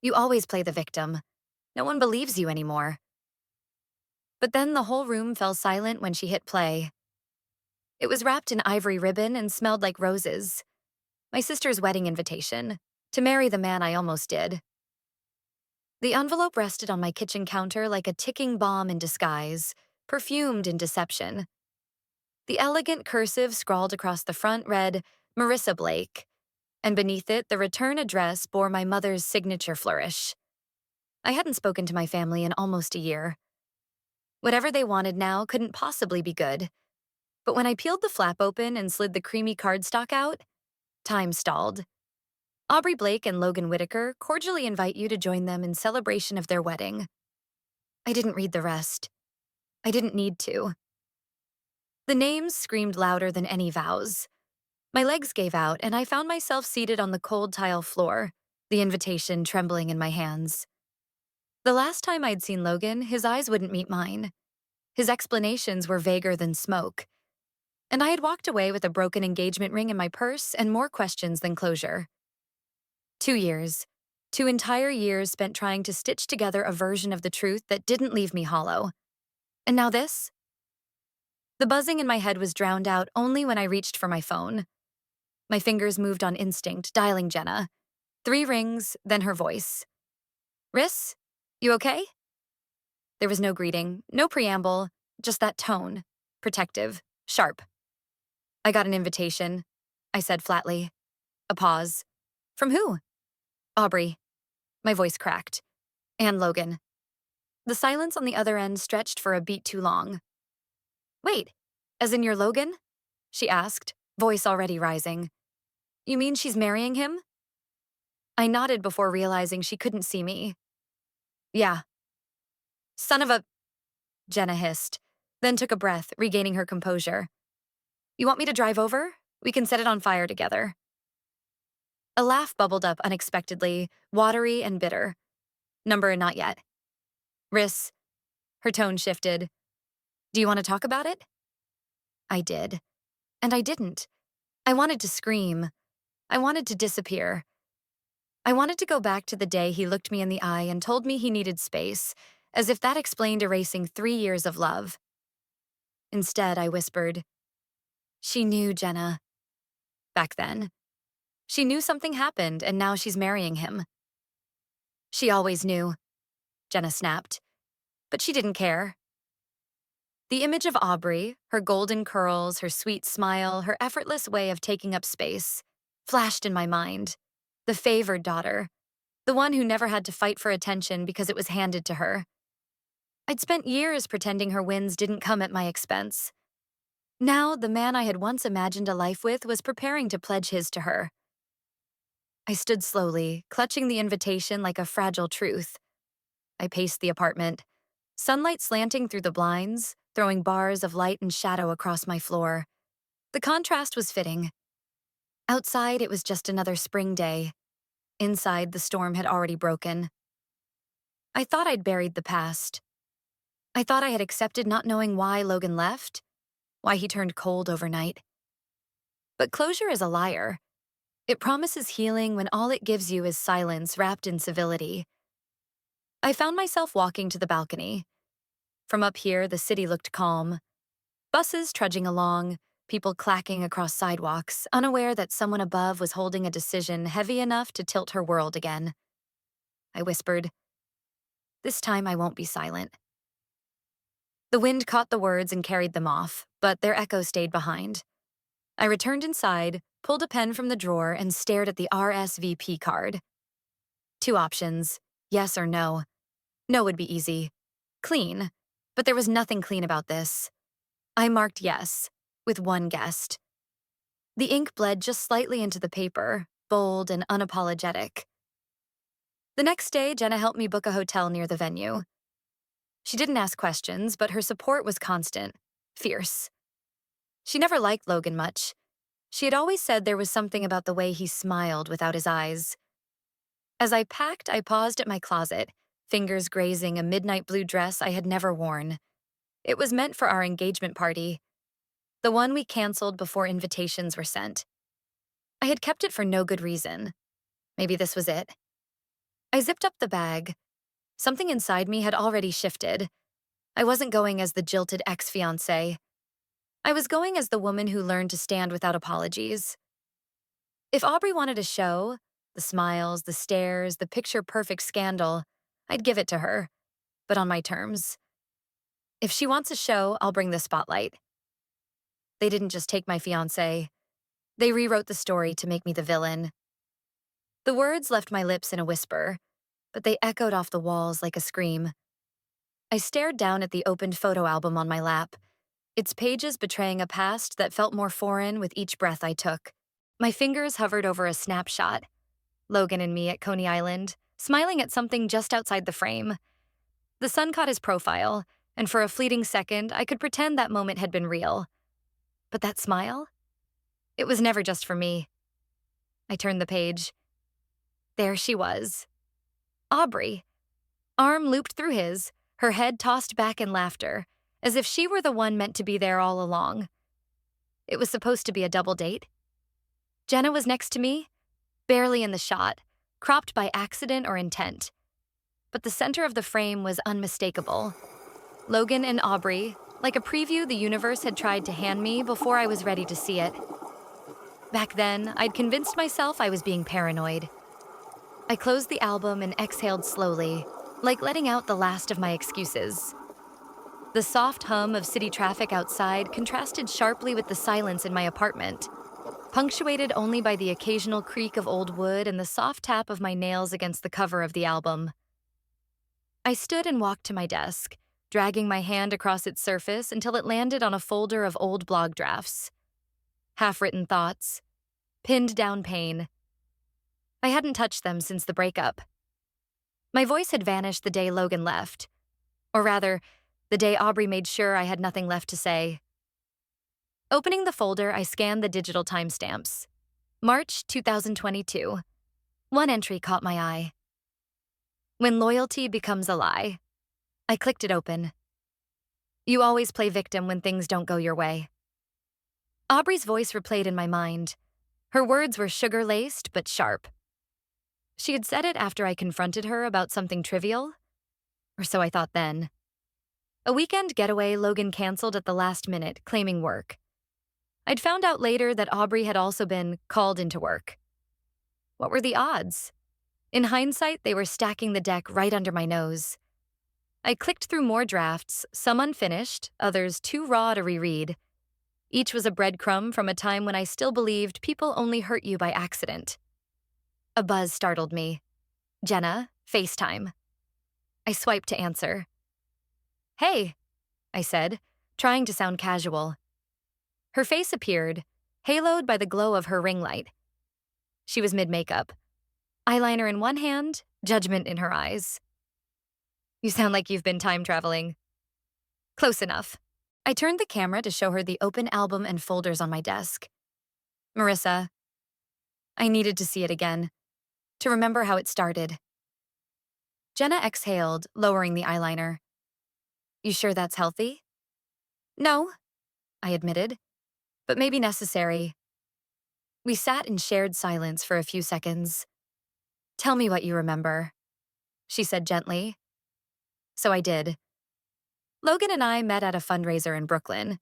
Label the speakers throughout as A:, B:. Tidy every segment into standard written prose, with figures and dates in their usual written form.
A: You always play the victim. No one believes you anymore. But then the whole room fell silent when she hit play. It was wrapped in ivory ribbon and smelled like roses. My sister's wedding invitation, to marry the man I almost did. The envelope rested on my kitchen counter like a ticking bomb in disguise, perfumed in deception. The elegant cursive scrawled across the front read, Marissa Blake, and beneath it, the return address bore my mother's signature flourish. I hadn't spoken to my family in almost a year. Whatever they wanted now couldn't possibly be good. But when I peeled the flap open and slid the creamy cardstock out, time stalled. Aubrey Blake and Logan Whitaker cordially invite you to join them in celebration of their wedding. I didn't read the rest. I didn't need to. The names screamed louder than any vows. My legs gave out, and I found myself seated on the cold tile floor, the invitation trembling in my hands. The last time I'd seen Logan, his eyes wouldn't meet mine. His explanations were vaguer than smoke. And I had walked away with a broken engagement ring in my purse and more questions than closure. 2 years. 2 entire years spent trying to stitch together a version of the truth that didn't leave me hollow. And now this? The buzzing in my head was drowned out only when I reached for my phone. My fingers moved on instinct, dialing Jenna. 3 rings, then her voice. Riss? You okay? There was no greeting, no preamble, just that tone. Protective, sharp. I got an invitation, I said flatly. A pause. From who? Aubrey. My voice cracked. And Logan. The silence on the other end stretched for a beat too long. Wait, as in your Logan? She asked, voice already rising. You mean she's marrying him? I nodded before realizing she couldn't see me. Yeah. Son of a... Jenna hissed, then took a breath, regaining her composure. You want me to drive over? We can set it on fire together. A laugh bubbled up unexpectedly, watery and bitter. Number not yet. Riss. Her tone shifted. Do you want to talk about it? I did. And I didn't. I wanted to scream. I wanted to disappear. I wanted to go back to the day he looked me in the eye and told me he needed space, as if that explained erasing 3 years of love. Instead, I whispered, she knew, Jenna. Back then. She knew something happened, and now she's marrying him. She always knew, Jenna snapped. But she didn't care. The image of Aubrey, her golden curls, her sweet smile, her effortless way of taking up space, flashed in my mind. The favored daughter. The one who never had to fight for attention because it was handed to her. I'd spent years pretending her wins didn't come at my expense. Now, the man I had once imagined a life with was preparing to pledge his to her. I stood slowly, clutching the invitation like a fragile truth. I paced the apartment, sunlight slanting through the blinds, throwing bars of light and shadow across my floor. The contrast was fitting. Outside, it was just another spring day. Inside, the storm had already broken. I thought I'd buried the past. I thought I had accepted not knowing why Logan left, why he turned cold overnight. But closure is a liar. It promises healing when all it gives you is silence wrapped in civility. I found myself walking to the balcony. From up here, the city looked calm. Buses trudging along, people clacking across sidewalks, unaware that someone above was holding a decision heavy enough to tilt her world again. I whispered, this time I won't be silent. The wind caught the words and carried them off, but their echo stayed behind. I returned inside, pulled a pen from the drawer, and stared at the RSVP card. 2 options, yes or no. No would be easy. Clean. But there was nothing clean about this. I marked yes, with 1 guest. The ink bled just slightly into the paper, bold and unapologetic. The next day, Jenna helped me book a hotel near the venue. She didn't ask questions, but her support was constant, fierce. She never liked Logan much. She had always said there was something about the way he smiled without his eyes. As I packed, I paused at my closet, fingers grazing a midnight blue dress I had never worn. It was meant for our engagement party, the one we canceled before invitations were sent. I had kept it for no good reason. Maybe this was it. I zipped up the bag. Something inside me had already shifted. I wasn't going as the jilted ex-fiancé. I was going as the woman who learned to stand without apologies. If Aubrey wanted a show, the smiles, the stares, the picture-perfect scandal, I'd give it to her, but on my terms. If she wants a show, I'll bring the spotlight. They didn't just take my fiancé. They rewrote the story to make me the villain. The words left my lips in a whisper, but they echoed off the walls like a scream. I stared down at the opened photo album on my lap, its pages betraying a past that felt more foreign with each breath I took. My fingers hovered over a snapshot. Logan and me at Coney Island, smiling at something just outside the frame. The sun caught his profile, and for a fleeting second, I could pretend that moment had been real. But that smile? It was never just for me. I turned the page. There she was. Aubrey. Arm looped through his, her head tossed back in laughter, as if she were the one meant to be there all along. It was supposed to be a double date. Jenna was next to me, barely in the shot, cropped by accident or intent. But the center of the frame was unmistakable. Logan and Aubrey, like a preview the universe had tried to hand me before I was ready to see it. Back then, I'd convinced myself I was being paranoid. I closed the album and exhaled slowly, like letting out the last of my excuses. The soft hum of city traffic outside contrasted sharply with the silence in my apartment, punctuated only by the occasional creak of old wood and the soft tap of my nails against the cover of the album. I stood and walked to my desk, dragging my hand across its surface until it landed on a folder of old blog drafts. Half-written thoughts, pinned down pain. I hadn't touched them since the breakup. My voice had vanished the day Logan left. Or rather, the day Aubrey made sure I had nothing left to say. Opening the folder, I scanned the digital timestamps. March 2022. One entry caught my eye. When loyalty becomes a lie. I clicked it open. You always play victim when things don't go your way. Aubrey's voice replayed in my mind. Her words were sugar-laced but sharp. She had said it after I confronted her about something trivial, or so I thought then. A weekend getaway Logan canceled at the last minute, claiming work. I'd found out later that Aubrey had also been called into work. What were the odds? In hindsight, they were stacking the deck right under my nose. I clicked through more drafts, some unfinished, others too raw to reread. Each was a breadcrumb from a time when I still believed people only hurt you by accident. A buzz startled me. Jenna, FaceTime. I swiped to answer. Hey, I said, trying to sound casual. Her face appeared, haloed by the glow of her ring light. She was mid-makeup. Eyeliner in one hand, judgment in her eyes. You sound like you've been time traveling. Close enough. I turned the camera to show her the open album and folders on my desk. Marissa. I needed to see it again, to remember how it started. Jenna exhaled, lowering the eyeliner. You sure that's healthy? No, I admitted, but maybe necessary. We sat in shared silence for a few seconds. Tell me what you remember, she said gently. So I did. Logan and I met at a fundraiser in Brooklyn.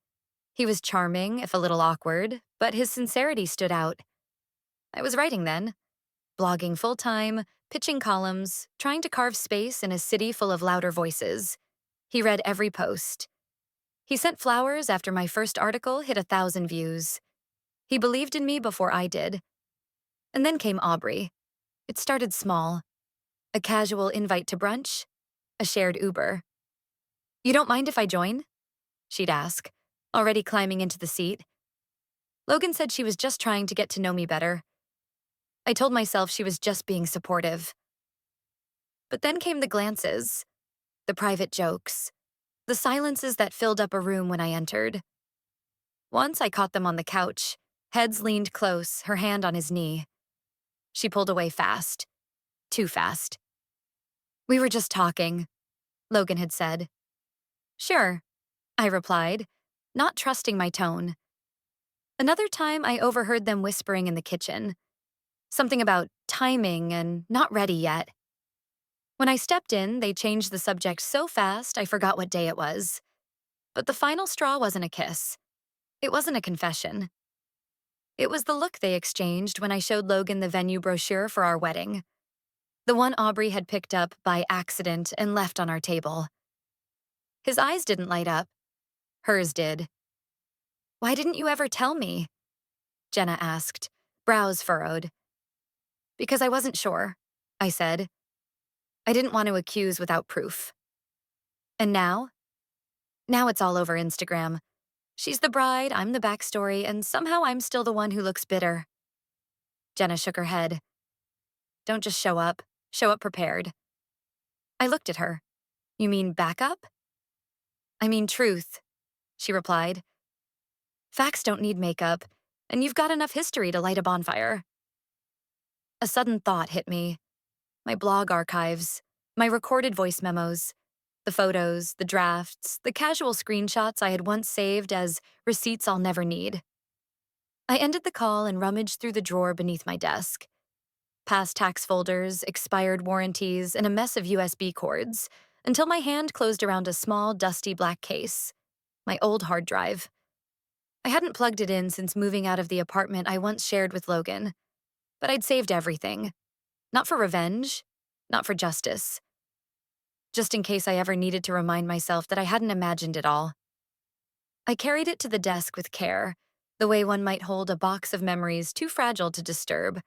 A: He was charming, if a little awkward, but his sincerity stood out. I was writing then, blogging full-time, pitching columns, trying to carve space in a city full of louder voices. He read every post. He sent flowers after my first article hit 1,000 views. He believed in me before I did. And then came Aubrey. It started small. A casual invite to brunch, a shared Uber. You don't mind if I join? She'd ask, already climbing into the seat. Logan said she was just trying to get to know me better. I told myself she was just being supportive. But then came the glances, the private jokes, the silences that filled up a room when I entered. Once I caught them on the couch, heads leaned close, her hand on his knee. She pulled away fast. Too fast. We were just talking, Logan had said. Sure, I replied, not trusting my tone. Another time I overheard them whispering in the kitchen. Something about timing and not ready yet. When I stepped in, they changed the subject so fast I forgot what day it was. But the final straw wasn't a kiss. It wasn't a confession. It was the look they exchanged when I showed Logan the venue brochure for our wedding. The one Aubrey had picked up by accident and left on our table. His eyes didn't light up. Hers did. "Why didn't you ever tell me?" Jenna asked, brows furrowed. "Because I wasn't sure," I said. I didn't want to accuse without proof. And now? Now it's all over Instagram. She's the bride, I'm the backstory, and somehow I'm still the one who looks bitter. Jenna shook her head. "Don't just show up. Show up prepared." I looked at her. "You mean backup?" "I mean truth," she replied. "Facts don't need makeup, and you've got enough history to light a bonfire." A sudden thought hit me. My blog archives, my recorded voice memos, the photos, the drafts, the casual screenshots I had once saved as receipts I'll never need. I ended the call and rummaged through the drawer beneath my desk. Past tax folders, expired warranties, and a mess of USB cords, until my hand closed around a small, dusty black case. My old hard drive. I hadn't plugged it in since moving out of the apartment I once shared with Logan, but I'd saved everything. Not for revenge, not for justice. Just in case I ever needed to remind myself that I hadn't imagined it all. I carried it to the desk with care, the way one might hold a box of memories too fragile to disturb.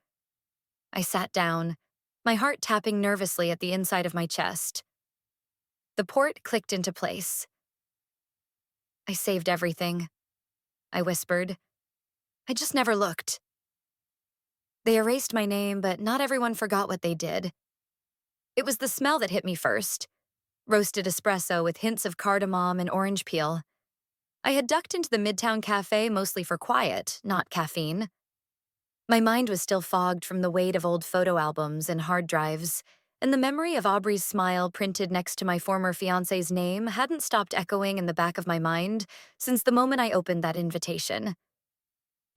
A: I sat down, my heart tapping nervously at the inside of my chest. The port clicked into place. "I saved everything," I whispered. "I just never looked." They erased my name, but not everyone forgot what they did. It was the smell that hit me first. Roasted espresso with hints of cardamom and orange peel. I had ducked into the Midtown Cafe mostly for quiet, not caffeine. My mind was still fogged from the weight of old photo albums and hard drives, and the memory of Aubrey's smile printed next to my former fiancé's name hadn't stopped echoing in the back of my mind since the moment I opened that invitation.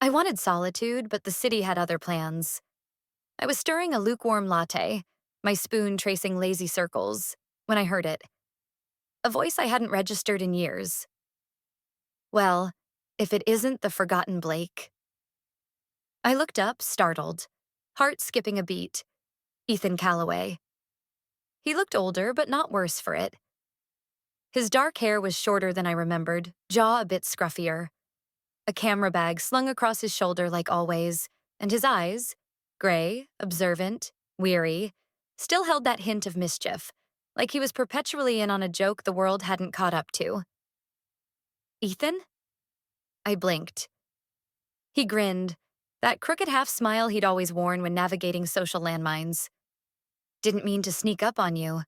A: I wanted solitude, but the city had other plans. I was stirring a lukewarm latte, my spoon tracing lazy circles, when I heard it. A voice I hadn't registered in years. "Well, if it isn't the forgotten Blake." I looked up, startled, heart skipping a beat. Ethan Calloway. He looked older, but not worse for it. His dark hair was shorter than I remembered, jaw a bit scruffier. A camera bag slung across his shoulder like always, and his eyes, gray, observant, weary, still held that hint of mischief, like he was perpetually in on a joke the world hadn't caught up to. "Ethan?" I blinked. He grinned, that crooked half-smile he'd always worn when navigating social landmines. "Didn't mean to sneak up on you.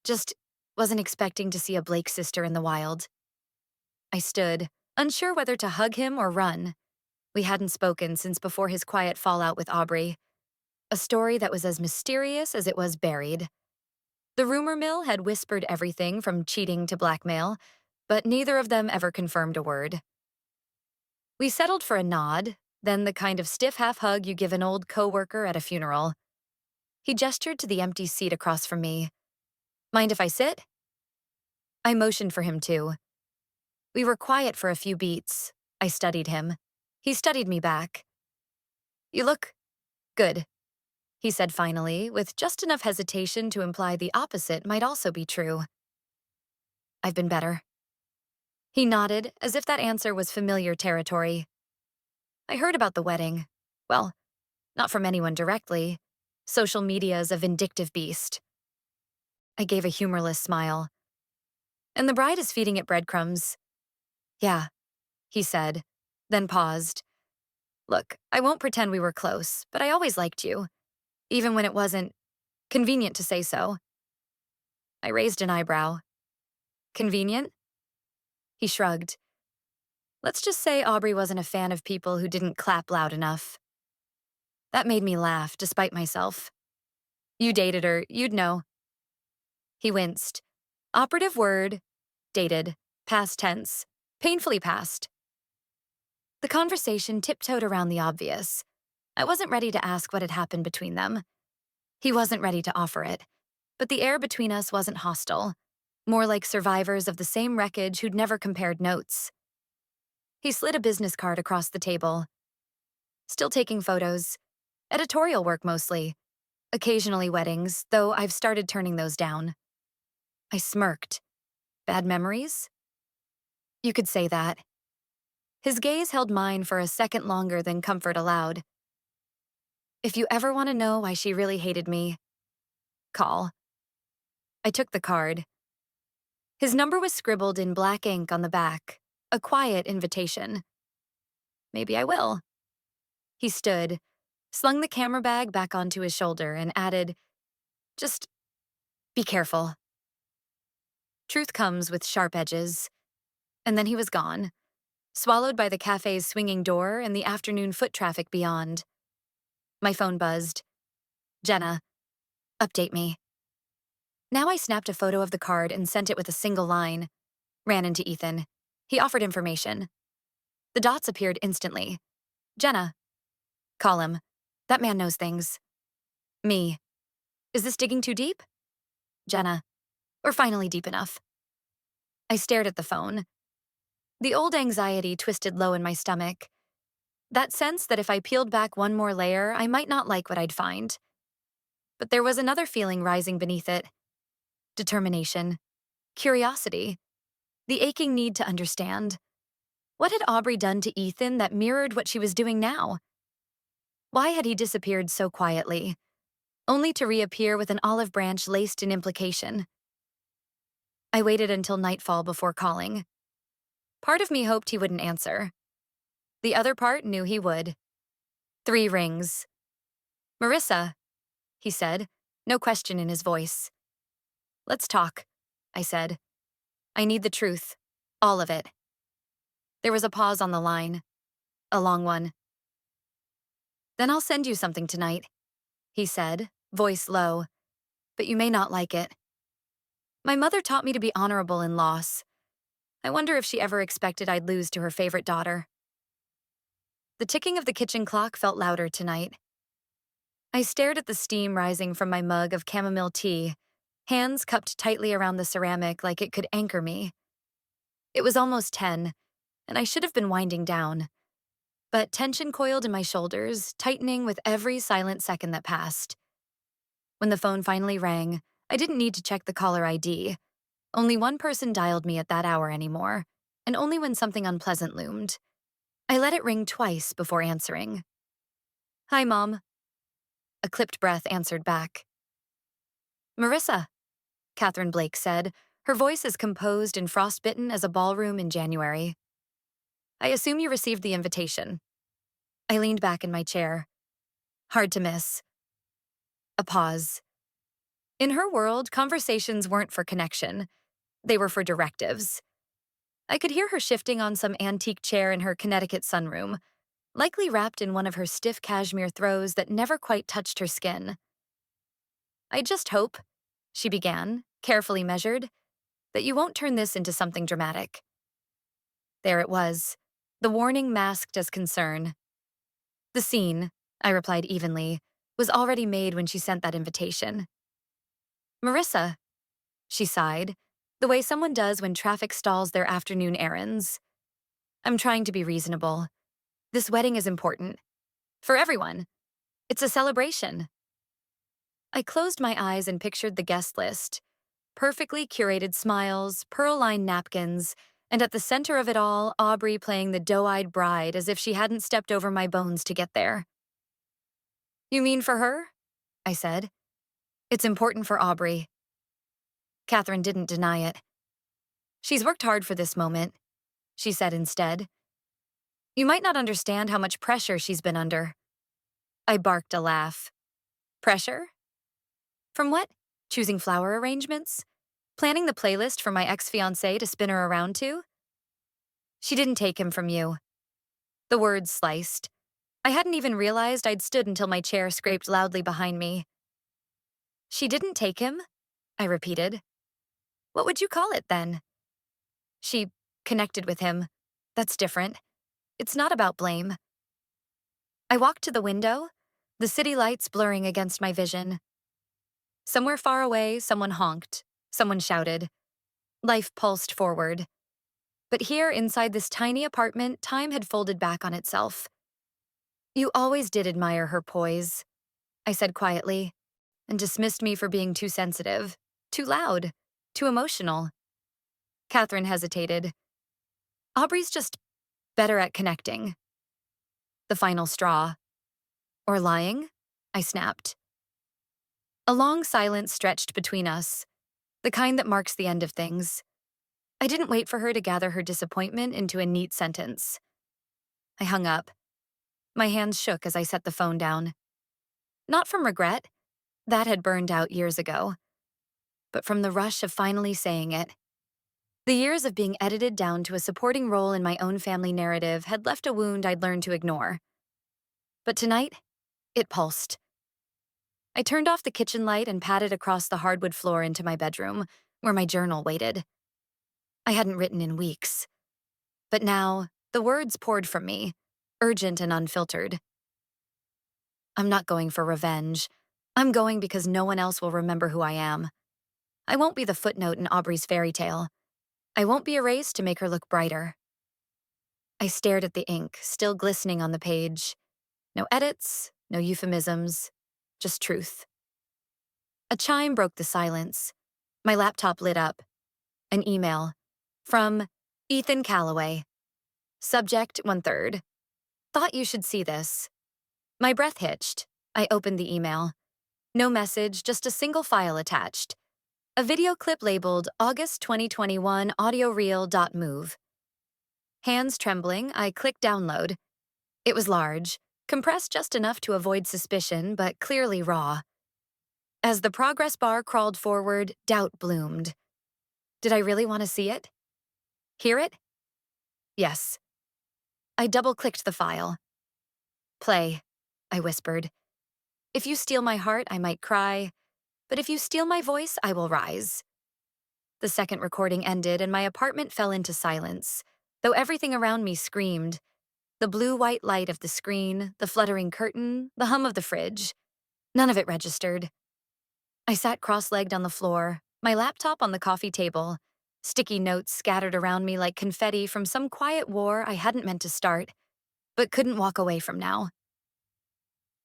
A: Just wasn't expecting to see a Blake sister in the wild." I stood, unsure whether to hug him or run. We hadn't spoken since before his quiet fallout with Aubrey. A story that was as mysterious as it was buried. The rumor mill had whispered everything from cheating to blackmail, but neither of them ever confirmed a word. We settled for a nod, then the kind of stiff half-hug you give an old coworker at a funeral. He gestured to the empty seat across from me. "Mind if I sit?" I motioned for him to. We were quiet for a few beats. I studied him. He studied me back. "You look good," he said finally, with just enough hesitation to imply the opposite might also be true. "I've been better." He nodded, as if that answer was familiar territory. "I heard about the wedding. Well, not from anyone directly. Social media is a vindictive beast." I gave a humorless smile. "And the bride is feeding it breadcrumbs." "Yeah," he said, then paused. "Look, I won't pretend we were close, but I always liked you, even when it wasn't convenient to say so." I raised an eyebrow. "Convenient?" He shrugged. "Let's just say Aubrey wasn't a fan of people who didn't clap loud enough." That made me laugh, despite myself. "You dated her, you'd know." He winced. Operative word, dated, past tense, painfully past. The conversation tiptoed around the obvious. I wasn't ready to ask what had happened between them. He wasn't ready to offer it. But the air between us wasn't hostile, more like survivors of the same wreckage who'd never compared notes. He slid a business card across the table. Still taking photos. Editorial work mostly. Occasionally weddings, though I've started turning those down. I smirked. Bad memories? You could say that. His gaze held mine for a second longer than comfort allowed. If you ever want to know why she really hated me, call. I took the card. His number was scribbled in black ink on the back, a quiet invitation. Maybe I will. He stood, slung the camera bag back onto his shoulder, and added, just be careful. Truth comes with sharp edges. And then he was gone, swallowed by the cafe's swinging door and the afternoon foot traffic beyond. My phone buzzed. Jenna, update me. Now I snapped a photo of the card and sent it with a single line. Ran into Ethan. He offered information. The dots appeared instantly. Jenna. Call him. That man knows things. Me. Is this digging too deep? Jenna. We're finally deep enough. I stared at the phone. The old anxiety twisted low in my stomach. That sense that if I peeled back one more layer, I might not like what I'd find. But there was another feeling rising beneath it. Determination. Curiosity. The aching need to understand. What had Aubrey done to Ethan that mirrored what she was doing now? Why had he disappeared so quietly, only to reappear with an olive branch laced in implication? I waited until nightfall before calling. Part of me hoped he wouldn't answer. The other part knew he would. 3 rings. Marissa, he said, no question in his voice. Let's talk, I said. I need the truth, all of it. There was a pause on the line, a long one. Then I'll send you something tonight, he said, voice low, but you may not like it. My mother taught me to be honorable in loss. I wonder if she ever expected I'd lose to her favorite daughter. The ticking of the kitchen clock felt louder tonight. I stared at the steam rising from my mug of chamomile tea, hands cupped tightly around the ceramic like it could anchor me. It was almost 10, and I should have been winding down. But tension coiled in my shoulders, tightening with every silent second that passed. When the phone finally rang, I didn't need to check the caller ID. Only one person dialed me at that hour anymore, and only when something unpleasant loomed. I let it ring twice before answering. Hi, Mom. A clipped breath answered back. Marissa, Catherine Blake said, her voice as composed and frostbitten as a ballroom in January. I assume you received the invitation. I leaned back in my chair. Hard to miss. A pause. In her world, conversations weren't for connection. They were for directives. I could hear her shifting on some antique chair in her Connecticut sunroom, likely wrapped in one of her stiff cashmere throws that never quite touched her skin. I just hope, she began, carefully measured, that you won't turn this into something dramatic. There it was, the warning masked as concern. The scene, I replied evenly, was already made when she sent that invitation. Marissa, she sighed, the way someone does when traffic stalls their afternoon errands. I'm trying to be reasonable. This wedding is important. For everyone. It's a celebration. I closed my eyes and pictured the guest list. Perfectly curated smiles, pearl-lined napkins, and at the center of it all, Aubrey playing the doe-eyed bride as if she hadn't stepped over my bones to get there. You mean for her? I said. It's important for Aubrey. Catherine didn't deny it. She's worked hard for this moment, she said instead. You might not understand how much pressure she's been under. I barked a laugh. Pressure? From what? Choosing flower arrangements? Planning the playlist for my ex-fiancé to spin her around to? She didn't take him from you. The words sliced. I hadn't even realized I'd stood until my chair scraped loudly behind me. She didn't take him? I repeated. What would you call it then? She connected with him. That's different. It's not about blame. I walked to the window, the city lights blurring against my vision. Somewhere far away, someone honked. Someone shouted. Life pulsed forward. But here, inside this tiny apartment, time had folded back on itself. You always did admire her poise, I said quietly, and dismissed me for being too sensitive, too loud, too emotional. Catherine hesitated. Aubrey's just better at connecting. The final straw. Or lying? I snapped. A long silence stretched between us, the kind that marks the end of things. I didn't wait for her to gather her disappointment into a neat sentence. I hung up. My hands shook as I set the phone down. Not from regret, that had burned out years ago, but from the rush of finally saying it. The years of being edited down to a supporting role in my own family narrative had left a wound I'd learned to ignore. But tonight, it pulsed. I turned off the kitchen light and padded across the hardwood floor into my bedroom, where my journal waited. I hadn't written in weeks. But now, the words poured from me, urgent and unfiltered. I'm not going for revenge. I'm going because no one else will remember who I am. I won't be the footnote in Aubrey's fairy tale. I won't be erased to make her look brighter. I stared at the ink, still glistening on the page. No edits, no euphemisms, just truth. A chime broke the silence. My laptop lit up. An email. From Ethan Calloway. Subject 1/3. Thought you should see this. My breath hitched. I opened the email. No message, just a single file attached. A video clip labeled August 2021 audio reel.move. Hands trembling, I clicked download. It was large, compressed just enough to avoid suspicion, but clearly raw. As the progress bar crawled forward, doubt bloomed. Did I really want to see it? Hear it? Yes. I double-clicked the file. Play, I whispered. If you steal my heart, I might cry, but if you steal my voice, I will rise. The second recording ended and my apartment fell into silence, though everything around me screamed. The blue-white light of the screen, the fluttering curtain, the hum of the fridge. None of it registered. I sat cross-legged on the floor, my laptop on the coffee table, sticky notes scattered around me like confetti from some quiet war I hadn't meant to start, but couldn't walk away from now.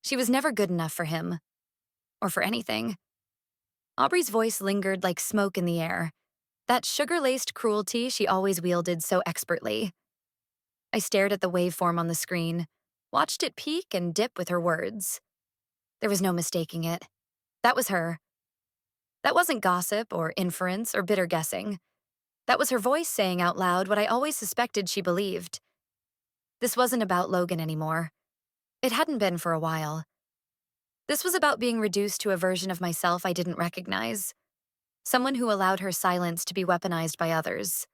A: She was never good enough for him, or for anything. Aubrey's voice lingered like smoke in the air, that sugar-laced cruelty she always wielded so expertly. I stared at the waveform on the screen, watched it peak and dip with her words. There was no mistaking it. That was her. That wasn't gossip or inference or bitter guessing. That was her voice saying out loud what I always suspected she believed. This wasn't about Logan anymore. It hadn't been for a while. This was about being reduced to a version of myself I didn't recognize. Someone who allowed her silence to be weaponized by others.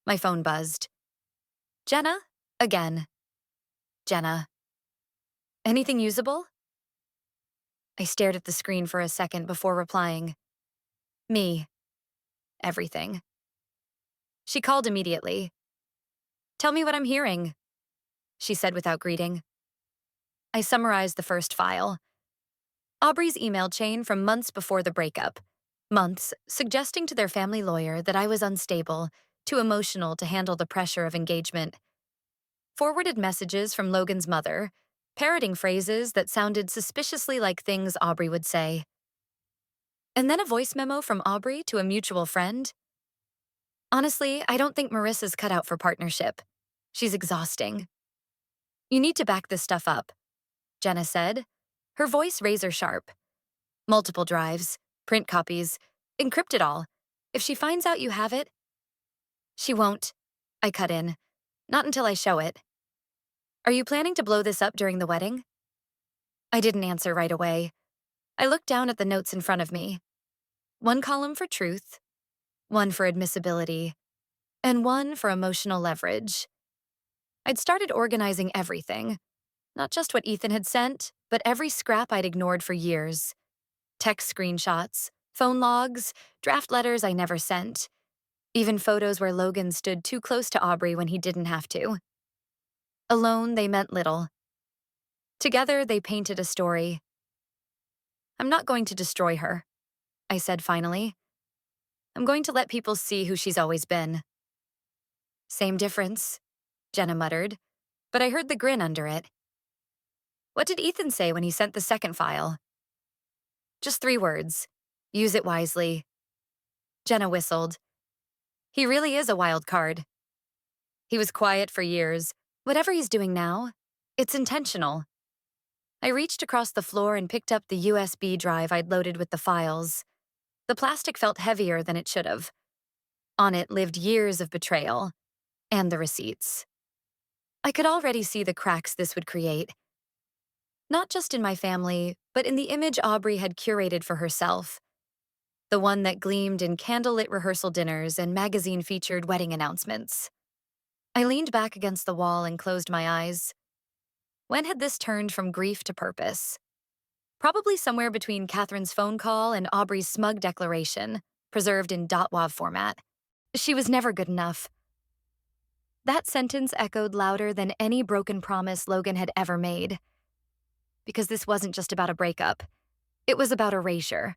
A: My phone buzzed. Jenna? Again. Jenna. Anything usable? I stared at the screen for a second before replying. Me. Everything. She called immediately. Tell me what I'm hearing, she said without greeting. I summarized the first file. Aubrey's email chain from months before the breakup. Months suggesting to their family lawyer that I was unstable, too emotional to handle the pressure of engagement. Forwarded messages from Logan's mother, parroting phrases that sounded suspiciously like things Aubrey would say. And then a voice memo from Aubrey to a mutual friend. Honestly, I don't think Marissa's cut out for partnership. She's exhausting. You need to back this stuff up, Jenna said, her voice razor sharp. Multiple drives, print copies, encrypt it all. If she finds out you have it, she won't, I cut in. Not until I show it. Are you planning to blow this up during the wedding? I didn't answer right away. I looked down at the notes in front of me. One column for truth, one for admissibility, and one for emotional leverage. I'd started organizing everything, not just what Ethan had sent, but every scrap I'd ignored for years. Text screenshots, phone logs, draft letters I never sent, even photos where Logan stood too close to Aubrey when he didn't have to. Alone, they meant little. Together, they painted a story. I'm not going to destroy her, I said finally. I'm going to let people see who she's always been. Same difference, Jenna muttered, but I heard the grin under it. What did Ethan say when he sent the second file? Just 3 words. Use it wisely. Jenna whistled. He really is a wild card. He was quiet for years. Whatever he's doing now, it's intentional. I reached across the floor and picked up the USB drive I'd loaded with the files. The plastic felt heavier than it should have. On it lived years of betrayal and the receipts. I could already see the cracks this would create. Not just in my family, but in the image Aubrey had curated for herself. The one that gleamed in candlelit rehearsal dinners and magazine-featured wedding announcements. I leaned back against the wall and closed my eyes. When had this turned from grief to purpose? Probably somewhere between Catherine's phone call and Aubrey's smug declaration, preserved in .wav format. She was never good enough. That sentence echoed louder than any broken promise Logan had ever made. Because this wasn't just about a breakup. It was about erasure.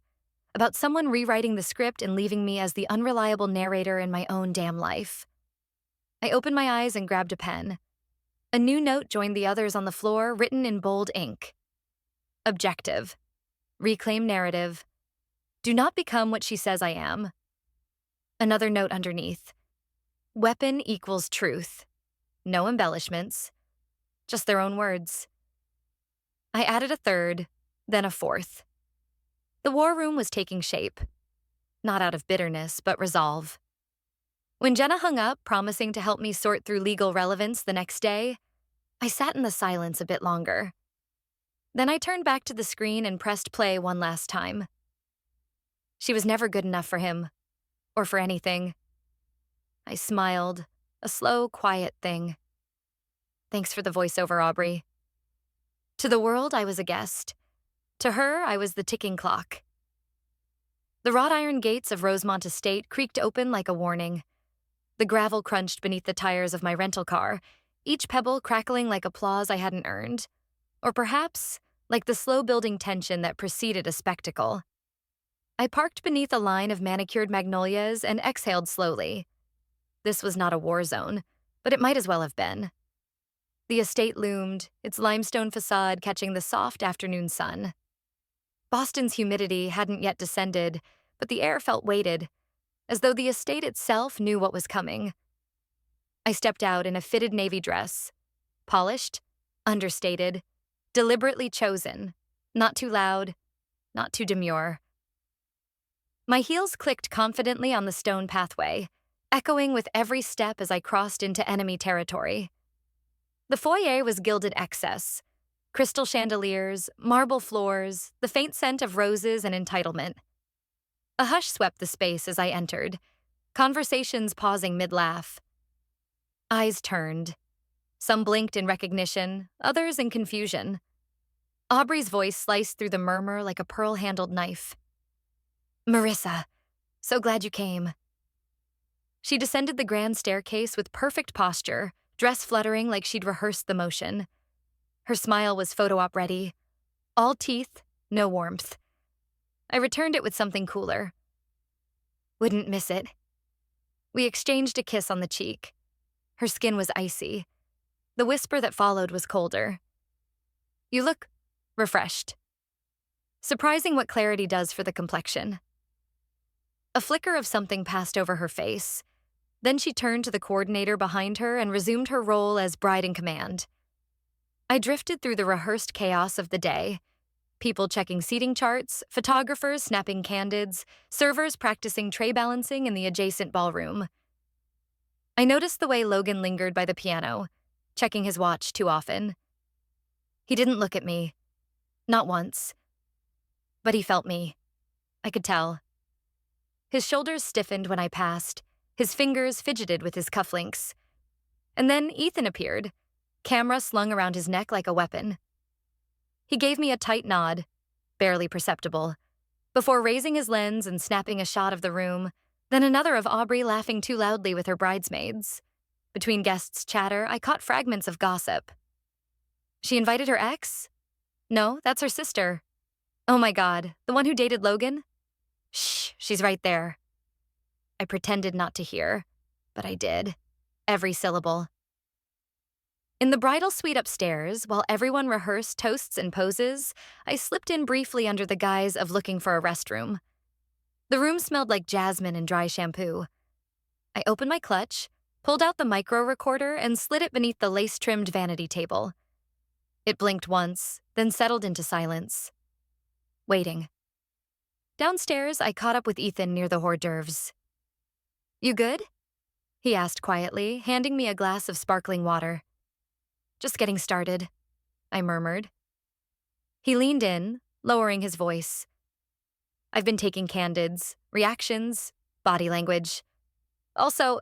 A: About someone rewriting the script and leaving me as the unreliable narrator in my own damn life. I opened my eyes and grabbed a pen. A new note joined the others on the floor, written in bold ink. Objective. Reclaim narrative. Do not become what she says I am. Another note underneath. Weapon equals truth. No embellishments. Just their own words. I added a third, then a fourth. The war room was taking shape. Not out of bitterness, but resolve. When Jenna hung up, promising to help me sort through legal relevance the next day, I sat in the silence a bit longer. Then I turned back to the screen and pressed play one last time. She was never good enough for him, or for anything. I smiled, a slow, quiet thing. Thanks for the voiceover, Aubrey. To the world, I was a guest. To her, I was the ticking clock. The wrought iron gates of Rosemont Estate creaked open like a warning. The gravel crunched beneath the tires of my rental car, each pebble crackling like applause I hadn't earned. Or perhaps, like the slow-building tension that preceded a spectacle. I parked beneath a line of manicured magnolias and exhaled slowly. This was not a war zone, but it might as well have been. The estate loomed, its limestone facade catching the soft afternoon sun. Boston's humidity hadn't yet descended, but the air felt weighted, as though the estate itself knew what was coming. I stepped out in a fitted navy dress. Polished, understated, deliberately chosen, not too loud, not too demure. My heels clicked confidently on the stone pathway, echoing with every step as I crossed into enemy territory. The foyer was gilded excess. Crystal chandeliers, marble floors, the faint scent of roses and entitlement. A hush swept the space as I entered, conversations pausing mid-laugh. Eyes turned. Some blinked in recognition, others in confusion. Aubrey's voice sliced through the murmur like a pearl-handled knife. Marissa, so glad you came. She descended the grand staircase with perfect posture, dress fluttering like she'd rehearsed the motion. Her smile was photo-op ready. All teeth, no warmth. I returned it with something cooler. Wouldn't miss it. We exchanged a kiss on the cheek. Her skin was icy. The whisper that followed was colder. You look refreshed. Surprising what clarity does for the complexion. A flicker of something passed over her face. Then she turned to the coordinator behind her and resumed her role as bride-in-command. I drifted through the rehearsed chaos of the day. People checking seating charts, photographers snapping candids, servers practicing tray balancing in the adjacent ballroom. I noticed the way Logan lingered by the piano, checking his watch too often. He didn't look at me. Not once. But he felt me. I could tell. His shoulders stiffened when I passed. His fingers fidgeted with his cufflinks. And then Ethan appeared, camera slung around his neck like a weapon. He gave me a tight nod, barely perceptible, before raising his lens and snapping a shot of the room, then another of Aubrey laughing too loudly with her bridesmaids. Between guests' chatter, I caught fragments of gossip. She invited her ex? No, that's her sister. Oh my God, the one who dated Logan? Shh, she's right there. I pretended not to hear, but I did. Every syllable. In the bridal suite upstairs, while everyone rehearsed toasts and poses, I slipped in briefly under the guise of looking for a restroom. The room smelled like jasmine and dry shampoo. I opened my clutch, pulled out the micro recorder, and slid it beneath the lace-trimmed vanity table. It blinked once, then settled into silence. Waiting. Downstairs, I caught up with Ethan near the hors d'oeuvres. You good? He asked quietly, handing me a glass of sparkling water. Just getting started, I murmured. He leaned in, lowering his voice. I've been taking candids, reactions, body language. Also,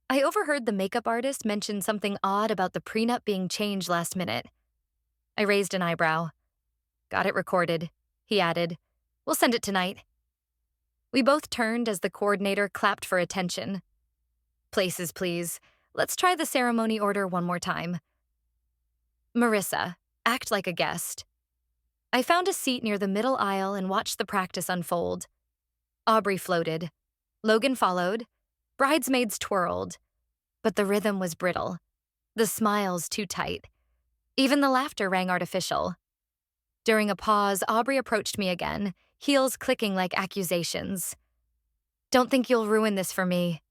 A: I overheard the makeup artist mention something odd about the prenup being changed last minute. I raised an eyebrow. Got it recorded, he added. We'll send it tonight. We both turned as the coordinator clapped for attention. Places, please. Let's try the ceremony order one more time. Marissa, act like a guest. I found a seat near the middle aisle and watched the practice unfold. Aubrey floated. Logan followed. Bridesmaids twirled. But the rhythm was brittle. The smiles too tight. Even the laughter rang artificial. During a pause, Aubrey approached me again, heels clicking like accusations. Don't think you'll ruin this for me,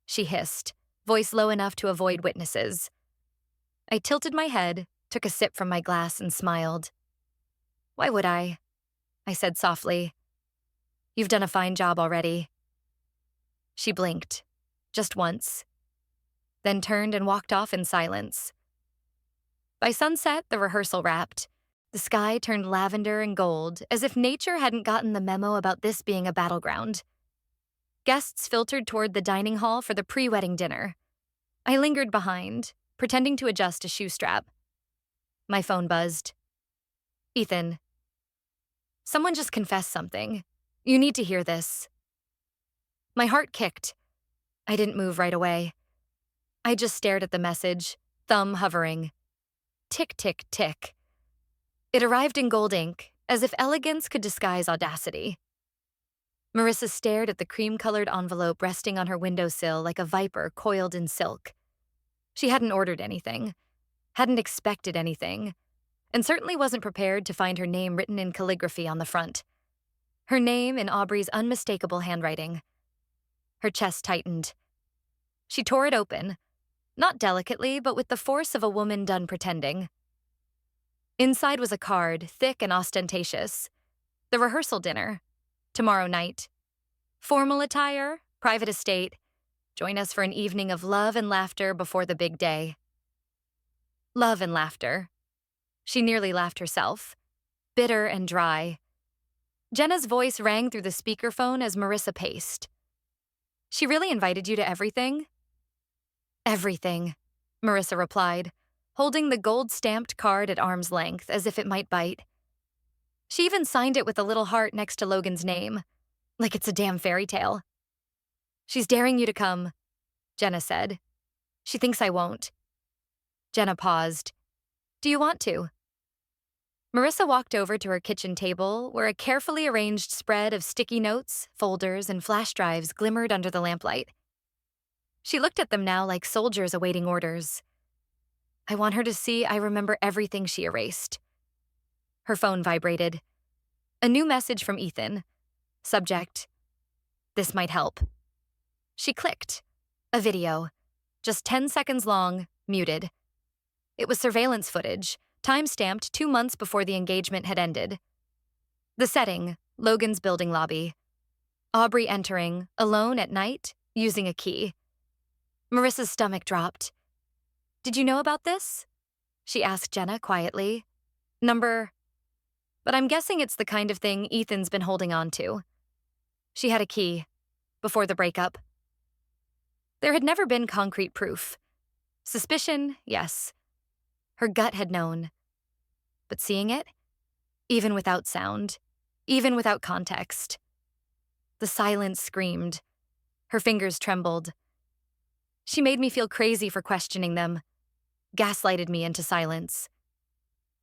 A: she hissed, voice low enough to avoid witnesses. I tilted my head, took a sip from my glass, and smiled. Why would I? I said softly. You've done a fine job already. She blinked, just once, then turned and walked off in silence. By sunset, the rehearsal wrapped. The sky turned lavender and gold, as if nature hadn't gotten the memo about this being a battleground. Guests filtered toward the dining hall for the pre-wedding dinner. I lingered behind, pretending to adjust a shoe strap. My phone buzzed. Ethan. Someone just confessed something. You need to hear this. My heart kicked. I didn't move right away. I just stared at the message, thumb hovering. Tick, tick, tick. It arrived in gold ink, as if elegance could disguise audacity. Marissa stared at the cream-colored envelope resting on her windowsill like a viper coiled in silk. She hadn't ordered anything, hadn't expected anything, and certainly wasn't prepared to find her name written in calligraphy on the front. Her name in Aubrey's unmistakable handwriting. Her chest tightened. She tore it open, not delicately, but with the force of a woman done pretending. Inside was a card, thick and ostentatious. The rehearsal dinner. Tomorrow night. Formal attire, private estate. Join us for an evening of love and laughter before the big day. Love and laughter. She nearly laughed herself. Bitter and dry. Jenna's voice rang through the speakerphone as Marissa paced. She really invited you to everything? Everything, Marissa replied, holding the gold-stamped card at arm's length as if it might bite. She even signed it with a little heart next to Logan's name, like it's a damn fairy tale. She's daring you to come, Jenna said. She thinks I won't. Jenna paused. Do you want to? Marissa walked over to her kitchen table, where a carefully arranged spread of sticky notes, folders, and flash drives glimmered under the lamplight. She looked at them now like soldiers awaiting orders. I want her to see I remember everything she erased. Her phone vibrated. A new message from Ethan. Subject, this might help. She clicked. A video. Just 10 seconds long, muted. It was surveillance footage, time-stamped 2 months before the engagement had ended. The setting, Logan's building lobby. Aubrey entering, alone at night, using a key. Marissa's stomach dropped. Did you know about this? She asked Jenna quietly. Number... But I'm guessing it's the kind of thing Ethan's been holding on to. She had a key, before the breakup. There had never been concrete proof. Suspicion, yes. Her gut had known. But seeing it? Even without sound, even without context. The silence screamed. Her fingers trembled. She made me feel crazy for questioning them, gaslighted me into silence.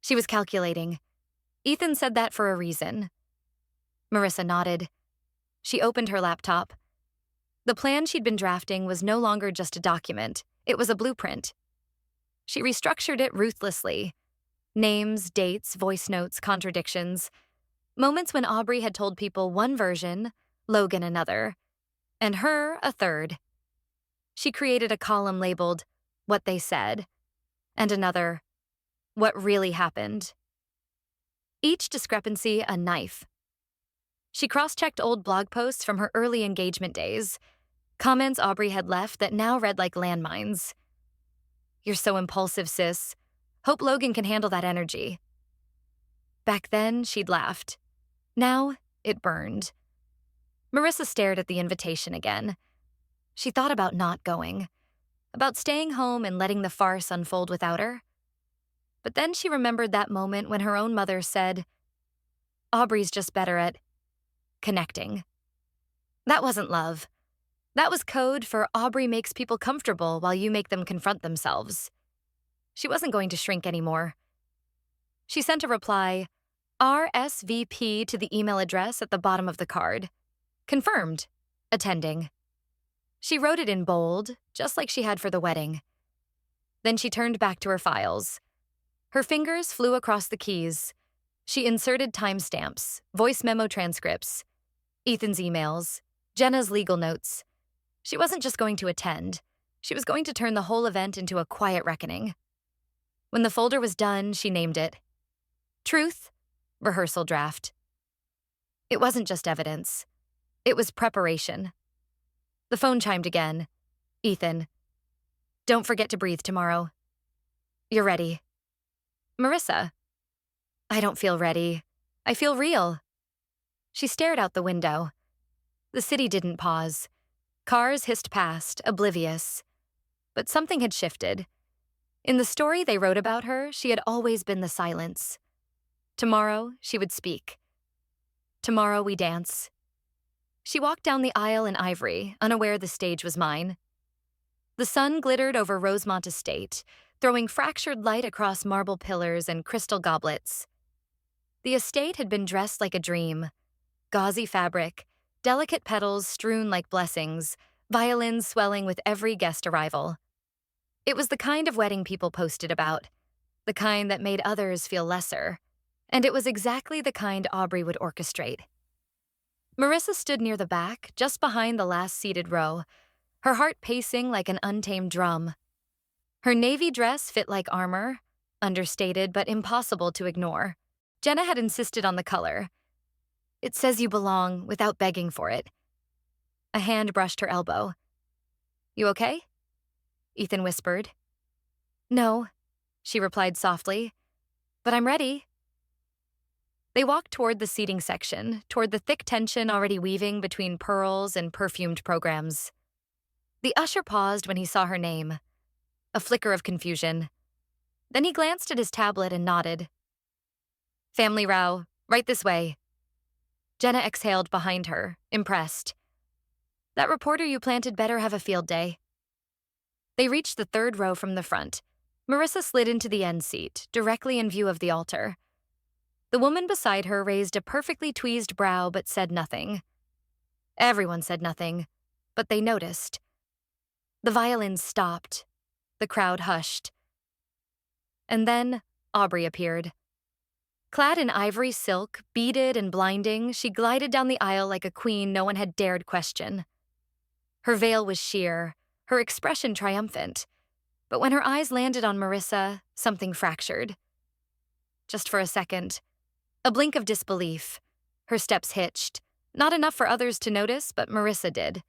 A: She was calculating. Ethan said that for a reason. Marissa nodded. She opened her laptop. The plan she'd been drafting was no longer just a document, it was a blueprint. She restructured it ruthlessly. Names, dates, voice notes, contradictions. Moments when Aubrey had told people one version, Logan another, and her a third. She created a column labeled, What They Said, and another, What Really Happened. Each discrepancy a knife. She cross-checked old blog posts from her early engagement days, comments Aubrey had left that now read like landmines. You're so impulsive, sis. Hope Logan can handle that energy. Back then, she'd laughed. Now, it burned. Marissa stared at the invitation again. She thought about not going, about staying home and letting the farce unfold without her. But then she remembered that moment when her own mother said, Aubrey's just better at connecting. That wasn't love. That was code for Aubrey makes people comfortable while you make them confront themselves. She wasn't going to shrink anymore. She sent a reply, RSVP to the email address at the bottom of the card. Confirmed. Attending. She wrote it in bold, just like she had for the wedding. Then she turned back to her files. Her fingers flew across the keys. She inserted timestamps, voice memo transcripts, Ethan's emails, Jenna's legal notes. She wasn't just going to attend. She was going to turn the whole event into a quiet reckoning. When the folder was done, she named it. Truth, rehearsal draft. It wasn't just evidence. It was preparation. The phone chimed again. Ethan. Don't forget to breathe tomorrow. You're ready. Marissa. I don't feel ready. I feel real. She stared out the window. The city didn't pause. Cars hissed past, oblivious. But something had shifted. In the story they wrote about her, she had always been the silence. Tomorrow, she would speak. Tomorrow, we dance. She walked down the aisle in ivory, unaware the stage was mine. The sun glittered over Rosemont Estate, throwing fractured light across marble pillars and crystal goblets. The estate had been dressed like a dream. Gauzy fabric, delicate petals strewn like blessings, violins swelling with every guest arrival. It was the kind of wedding people posted about, the kind that made others feel lesser, and it was exactly the kind Aubrey would orchestrate. Marissa stood near the back, just behind the last seated row, her heart pacing like an untamed drum. Her navy dress fit like armor, understated but impossible to ignore. Jenna had insisted on the color. It says you belong without begging for it. A hand brushed her elbow. You okay? Ethan whispered. No, she replied softly, but I'm ready. They walked toward the seating section, toward the thick tension already weaving between pearls and perfumed programs. The usher paused when he saw her name. A flicker of confusion. Then he glanced at his tablet and nodded. Family row, right this way. Jenna exhaled behind her, impressed. That reporter you planted better have a field day. They reached the third row from the front. Marissa slid into the end seat, directly in view of the altar. The woman beside her raised a perfectly tweezed brow but said nothing. Everyone said nothing, but they noticed. The violins stopped. The crowd hushed. And then Aubrey appeared. Clad in ivory silk, beaded and blinding, she glided down the aisle like a queen no one had dared question. Her veil was sheer, her expression triumphant. But when her eyes landed on Marissa, something fractured. Just for a second. A blink of disbelief. Her steps hitched. Not enough for others to notice, but Marissa did.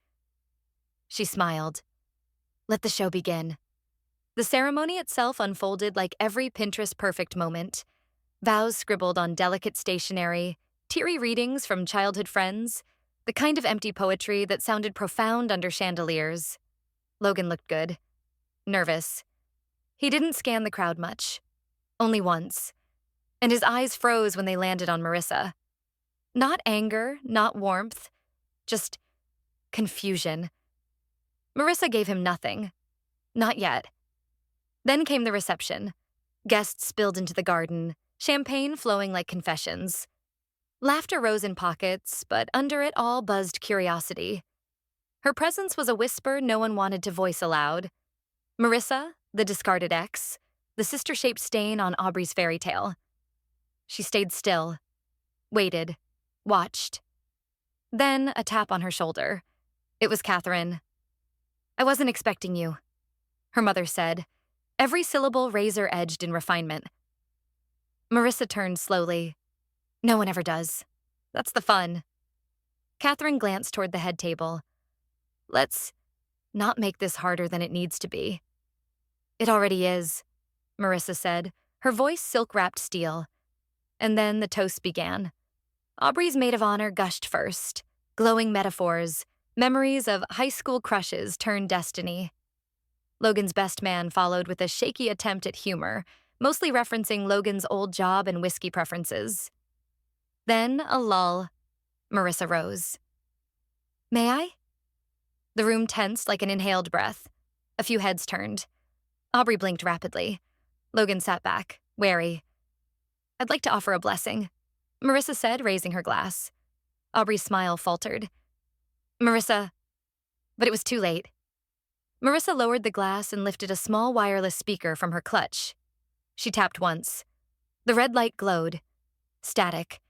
A: She smiled. Let the show begin. The ceremony itself unfolded like every Pinterest-perfect moment. Vows scribbled on delicate stationery, teary readings from childhood friends, the kind of empty poetry that sounded profound under chandeliers. Logan looked good. Nervous. He didn't scan the crowd much. Only once. And his eyes froze when they landed on Marissa. Not anger, not warmth, just confusion. Marissa gave him nothing. Not yet. Then came the reception. Guests spilled into the garden, champagne flowing like confessions. Laughter rose in pockets, but under it all buzzed curiosity. Her presence was a whisper no one wanted to voice aloud. Marissa, the discarded ex, the sister-shaped stain on Aubrey's fairy tale. She stayed still, waited, watched. Then a tap on her shoulder. It was Catherine. "I wasn't expecting you," her mother said, every syllable razor-edged in refinement. Marissa turned slowly. "No one ever does. That's the fun." Catherine glanced toward the head table. "Let's not make this harder than it needs to be." "It already is," Marissa said, her voice silk-wrapped steel. And then the toast began. Aubrey's maid of honor gushed first, glowing metaphors, memories of high school crushes turned destiny. Logan's best man followed with a shaky attempt at humor, mostly referencing Logan's old job and whiskey preferences. Then a lull. Marissa rose. "May I?" The room tensed like an inhaled breath. A few heads turned. Aubrey blinked rapidly. Logan sat back, wary. "I'd like to offer a blessing," Marissa said, raising her glass. Aubrey's smile faltered. "Marissa," but it was too late. Marissa lowered the glass and lifted a small wireless speaker from her clutch. She tapped once. The red light glowed. Static.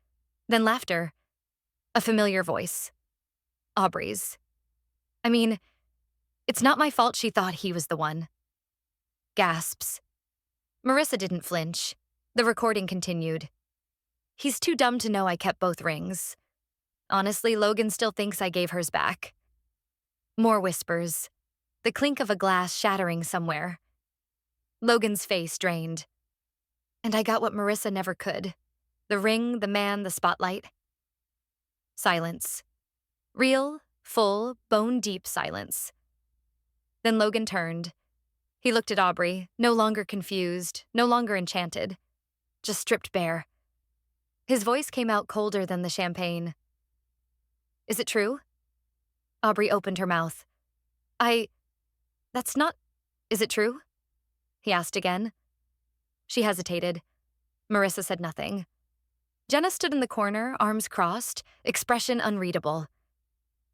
A: Then laughter. A familiar voice. Aubrey's. I mean, it's not my fault she thought he was the one. Gasps. Marissa didn't flinch. The recording continued. "He's too dumb to know I kept both rings. Honestly, Logan still thinks I gave hers back." More whispers. The clink of a glass shattering somewhere. Logan's face drained. "And I got what Marissa never could. The ring, the man, the spotlight." Silence. Real, full, bone-deep silence. Then Logan turned. He looked at Aubrey, no longer confused, no longer enchanted. Just stripped bare. His voice came out colder than the champagne. "Is it true?" Aubrey opened her mouth. That's not... Is it true?" he asked again. She hesitated. Marissa said nothing. Jenna stood in the corner, arms crossed, expression unreadable.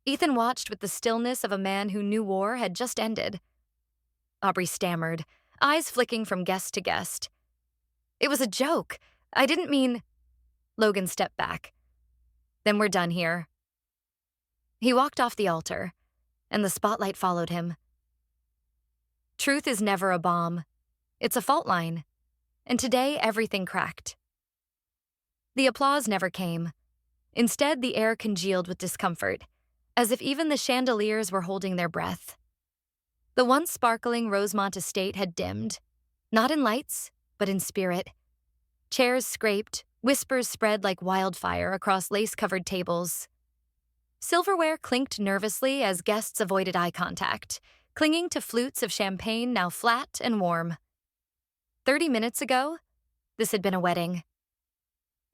A: Ethan watched with the stillness of a man who knew war had just ended. Aubrey stammered, eyes flicking from guest to guest. "It was a joke. I didn't mean..." Logan stepped back. "Then we're done here." He walked off the altar, and the spotlight followed him. Truth is never a bomb. It's a fault line. And today, everything cracked. The applause never came. Instead, the air congealed with discomfort, as if even the chandeliers were holding their breath. The once sparkling Rosemont estate had dimmed, not in lights, but in spirit. Chairs scraped, whispers spread like wildfire across lace-covered tables. Silverware clinked nervously as guests avoided eye contact, clinging to flutes of champagne now flat and warm. 30 minutes ago, this had been a wedding.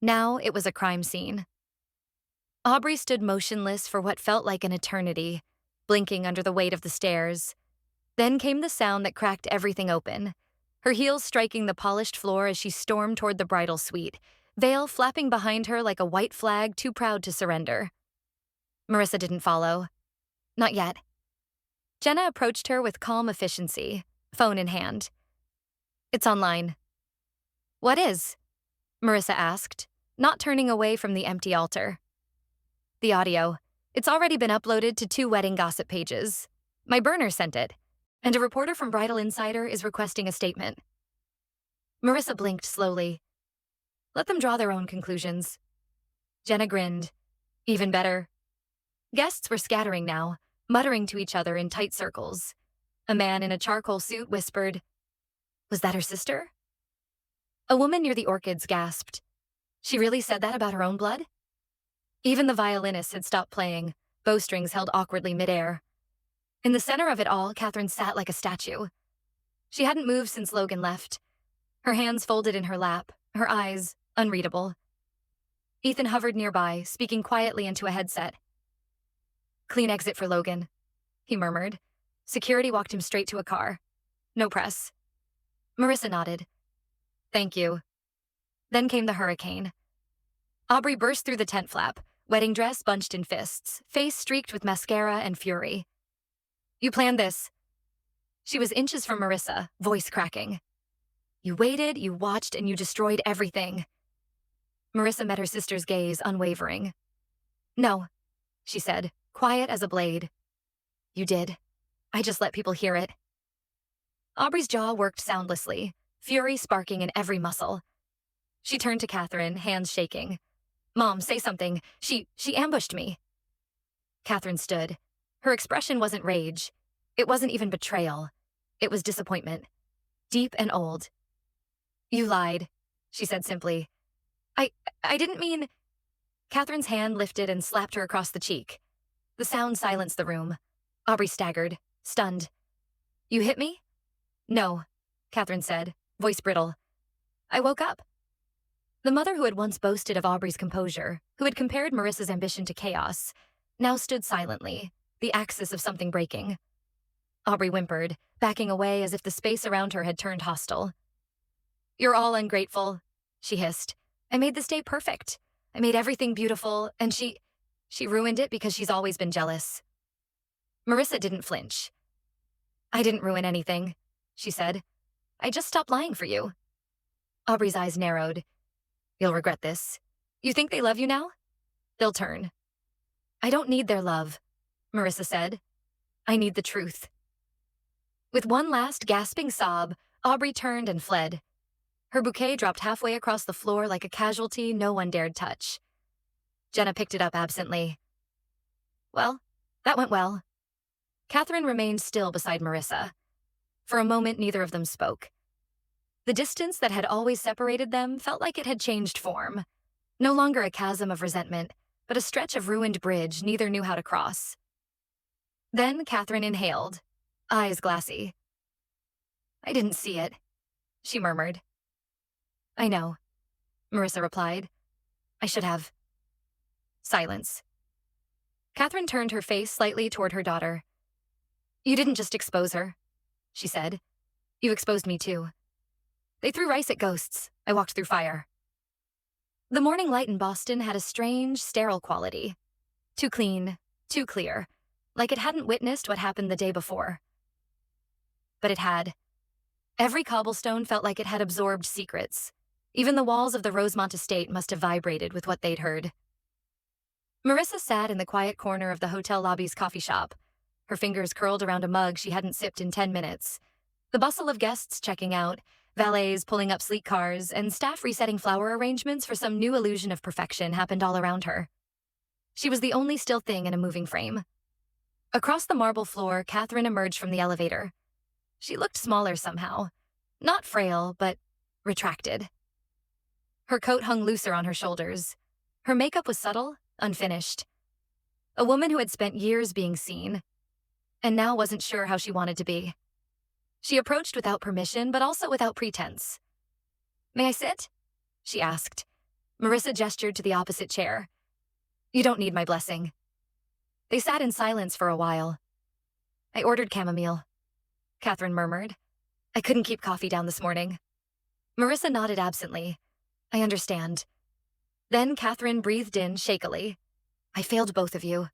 A: Now it was a crime scene. Aubrey stood motionless for what felt like an eternity, blinking under the weight of the stairs. Then came the sound that cracked everything open, her heels striking the polished floor as she stormed toward the bridal suite, veil flapping behind her like a white flag too proud to surrender. Marissa didn't follow. Not yet. Jenna approached her with calm efficiency, phone in hand. "It's online." "What is?" Marissa asked, not turning away from the empty altar. "The audio. It's already been uploaded to 2 wedding gossip pages. My burner sent it, and a reporter from Bridal Insider is requesting a statement." Marissa blinked slowly. "Let them draw their own conclusions." Jenna grinned. Even better. Guests were scattering now, muttering to each other in tight circles. A man in a charcoal suit whispered, "Was that her sister?" A woman near the orchids gasped. She really said that about her own blood? Even the violinist had stopped playing, bowstrings held awkwardly midair. In the center of it all, Catherine sat like a statue. She hadn't moved since Logan left. Her hands folded in her lap, her eyes unreadable. Ethan hovered nearby, speaking quietly into a headset. "Clean exit for Logan," he murmured. Security walked him straight to a car. No press. Marissa nodded. "Thank you." Then came the hurricane. Aubrey burst through the tent flap, wedding dress bunched in fists, face streaked with mascara and fury. You planned this. She was inches from Marissa, voice cracking. You waited, you watched, and you destroyed everything. Marissa met her sister's gaze, unwavering. No, she said, quiet as a blade. You did. I just let people hear it. Aubrey's jaw worked soundlessly, fury sparking in every muscle. She turned to Catherine, hands shaking. Mom, say something. She ambushed me. Catherine stood. Her expression wasn't rage. It wasn't even betrayal. It was disappointment. Deep and old. You lied, she said simply. I didn't mean... Catherine's hand lifted and slapped her across the cheek. The sound silenced the room. Aubrey staggered, stunned. You hit me? No, Catherine said, voice brittle. I woke up. The mother who had once boasted of Aubrey's composure, who had compared Marissa's ambition to chaos, now stood silently, the axis of something breaking. Aubrey whimpered, backing away as if the space around her had turned hostile. You're all ungrateful, she hissed. I made this day perfect. I made everything beautiful, and she ruined it because she's always been jealous. Marissa didn't flinch. I didn't ruin anything, she said. I just stopped lying for you. Aubrey's eyes narrowed. You'll regret this. You think they love you now? They'll turn. I don't need their love, Marissa said. I need the truth. With one last gasping sob, Aubrey turned and fled. Her bouquet dropped halfway across the floor like a casualty no one dared touch. Jenna picked it up absently. Well, that went well. Catherine remained still beside Marissa. For a moment, neither of them spoke. The distance that had always separated them felt like it had changed form. No longer a chasm of resentment, but a stretch of ruined bridge neither knew how to cross. Then Catherine inhaled, eyes glassy. I didn't see it, she murmured. I know, Marissa replied. I should have. Silence. Catherine turned her face slightly toward her daughter. You didn't just expose her, she said. You exposed me too. They threw rice at ghosts. I walked through fire. The morning light in Boston had a strange, sterile quality. Too clean, too clear, like it hadn't witnessed what happened the day before. But it had. Every cobblestone felt like it had absorbed secrets. Even the walls of the Rosemont estate must have vibrated with what they'd heard. Marissa sat in the quiet corner of the hotel lobby's coffee shop, her fingers curled around a mug she hadn't sipped in 10 minutes. The bustle of guests checking out, valets pulling up sleek cars, and staff resetting flower arrangements for some new illusion of perfection happened all around her. She was the only still thing in a moving frame. Across the marble floor, Catherine emerged from the elevator. She looked smaller somehow. Not frail, but retracted. Her coat hung looser on her shoulders. Her makeup was subtle, unfinished. A woman who had spent years being seen, and now wasn't sure how she wanted to be. She approached without permission, but also without pretense. May I sit? She asked. Marissa gestured to the opposite chair. You don't need my blessing. They sat in silence for a while. I ordered chamomile, Catherine murmured. I couldn't keep coffee down this morning. Marissa nodded absently. I understand. Then Catherine breathed in shakily. I failed both of you.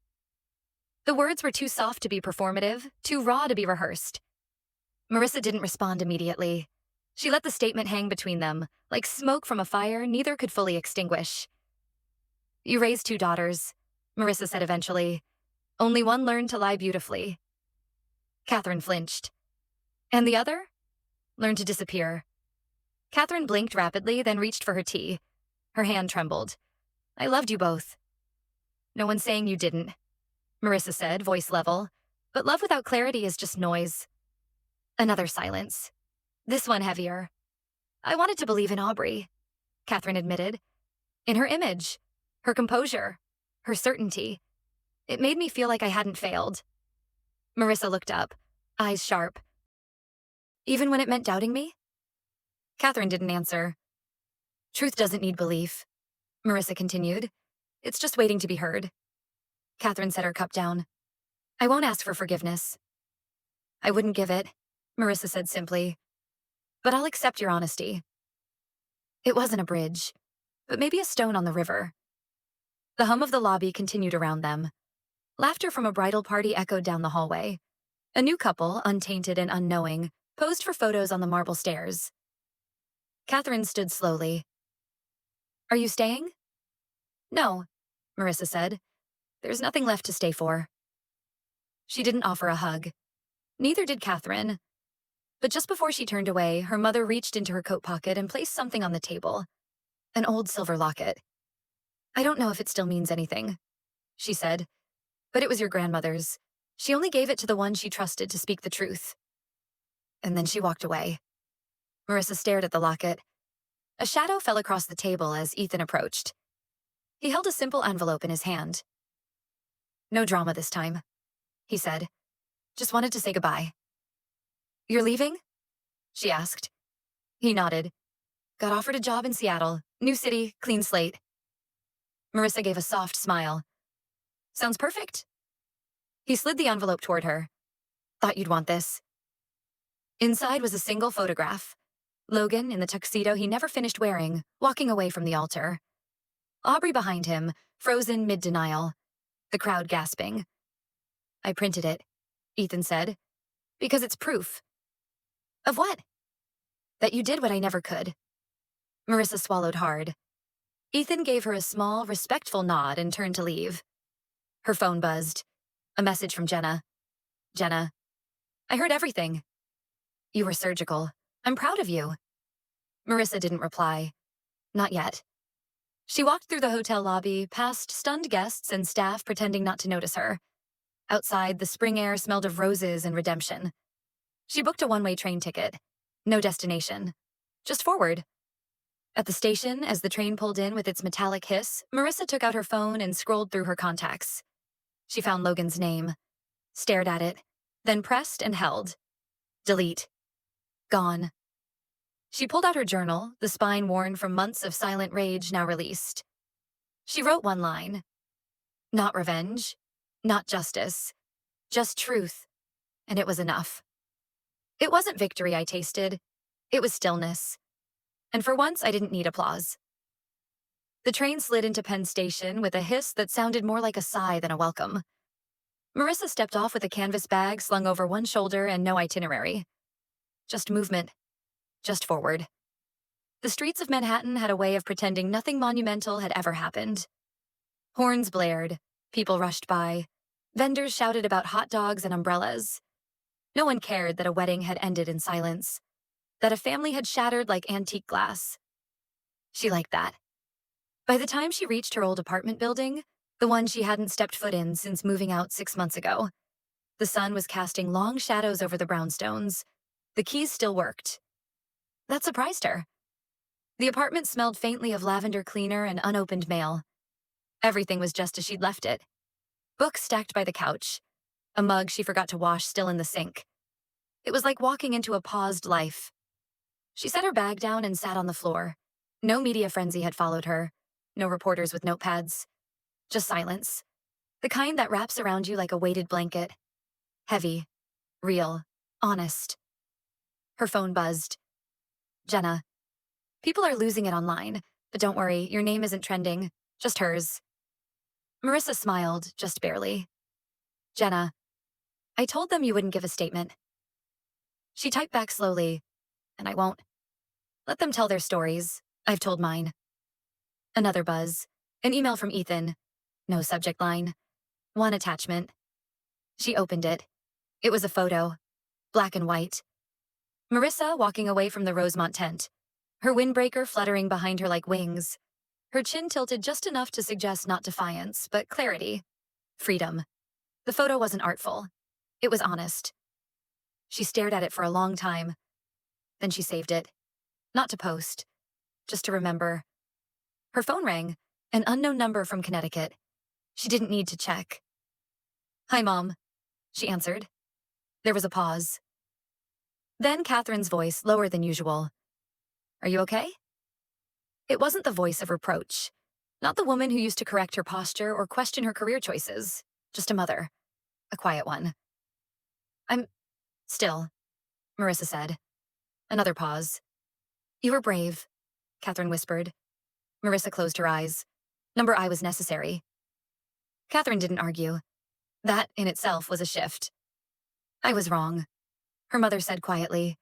A: The words were too soft to be performative, too raw to be rehearsed. Marissa didn't respond immediately. She let the statement hang between them, like smoke from a fire neither could fully extinguish. You raised 2 daughters, Marissa said eventually. Only one learned to lie beautifully. Catherine flinched. And the other? Learned to disappear. Catherine blinked rapidly, then reached for her tea. Her hand trembled. I loved you both. No one's saying you didn't, Marissa said, voice level. But love without clarity is just noise. Another silence. This one heavier. I wanted to believe in Aubrey, Catherine admitted. In her image, her composure, her certainty. It made me feel like I hadn't failed. Marissa looked up, eyes sharp. Even when it meant doubting me? Catherine didn't answer. Truth doesn't need belief, Marissa continued. It's just waiting to be heard. Catherine set her cup down. I won't ask for forgiveness. I wouldn't give it, Marissa said simply. But I'll accept your honesty. It wasn't a bridge, but maybe a stone on the river, The hum of the lobby continued around them. Laughter from a bridal party echoed down the hallway. A new couple, untainted and unknowing, posed for photos on the marble stairs. Catherine stood slowly. Are you staying? No, Marissa said. There's nothing left to stay for. She didn't offer a hug. Neither did Catherine. But just before she turned away, her mother reached into her coat pocket and placed something on the table. An old silver locket. I don't know if it still means anything, she said. But it was your grandmother's. She only gave it to the one she trusted to speak the truth. And then she walked away. Marissa stared at the locket. A shadow fell across the table as Ethan approached. He held a simple envelope in his hand. No drama this time, he said. Just wanted to say goodbye. You're leaving? She asked. He nodded. Got offered a job in Seattle. New city, clean slate. Marissa gave a soft smile. Sounds perfect. He slid the envelope toward her. Thought you'd want this. Inside was a single photograph. Logan, in the tuxedo he never finished wearing, walking away from the altar. Aubrey behind him, frozen mid-denial. The crowd gasping. I printed it, Ethan said, because it's proof. Of what? That you did what I never could. Marissa swallowed hard. Ethan gave her a small, respectful nod and turned to leave. Her phone buzzed. A message from Jenna. Jenna, I heard everything. You were surgical. I'm proud of you. Marissa didn't reply. Not yet. She walked through the hotel lobby, past stunned guests and staff pretending not to notice her. Outside, the spring air smelled of roses and redemption. She booked a one-way train ticket. No destination. Just forward. At the station, as the train pulled in with its metallic hiss, Marissa took out her phone and scrolled through her contacts. She found Logan's name, stared at it, then pressed and held. Delete. Gone. She pulled out her journal, the spine worn from months of silent rage now released. She wrote one line. Not revenge, not justice, just truth, and it was enough. It wasn't victory I tasted, it was stillness. And for once I didn't need applause. The train slid into Penn Station with a hiss that sounded more like a sigh than a welcome. Marissa stepped off with a canvas bag slung over one shoulder and no itinerary. Just movement. Just forward. The streets of Manhattan had a way of pretending nothing monumental had ever happened. Horns blared, people rushed by, vendors shouted about hot dogs and umbrellas. No one cared that a wedding had ended in silence, that a family had shattered like antique glass. She liked that. By the time she reached her old apartment building, the one she hadn't stepped foot in since moving out 6 months ago, the sun was casting long shadows over the brownstones. The keys still worked. That surprised her. The apartment smelled faintly of lavender cleaner and unopened mail. Everything was just as she'd left it. Books stacked by the couch. A mug she forgot to wash still in the sink. It was like walking into a paused life. She set her bag down and sat on the floor. No media frenzy had followed her. No reporters with notepads. Just silence. The kind that wraps around you like a weighted blanket. Heavy. Real. Honest. Her phone buzzed. Jenna. People are losing it online, but don't worry, your name isn't trending. Just hers. Marissa smiled, just barely. Jenna. I told them you wouldn't give a statement. She typed back slowly. And I won't. Let them tell their stories. I've told mine. Another buzz. An email from Ethan. No subject line. One attachment. She opened it. It was a photo. Black and white. Marissa walking away from the Rosemont tent. Her windbreaker fluttering behind her like wings. Her chin tilted just enough to suggest not defiance, but clarity. Freedom. The photo wasn't artful. It was honest. She stared at it for a long time. Then she saved it. Not to post. Just to remember. Her phone rang. An unknown number from Connecticut. She didn't need to check. Hi, Mom, she answered. There was a pause. Then Catherine's voice, lower than usual. Are you okay? It wasn't the voice of reproach. Not the woman who used to correct her posture or question her career choices. Just a mother. A quiet one. I'm still, Marissa said. Another pause. You were brave, Catherine whispered. Marissa closed her eyes. Number I was necessary. Catherine didn't argue. That, in itself, was a shift. I was wrong, her mother said quietly.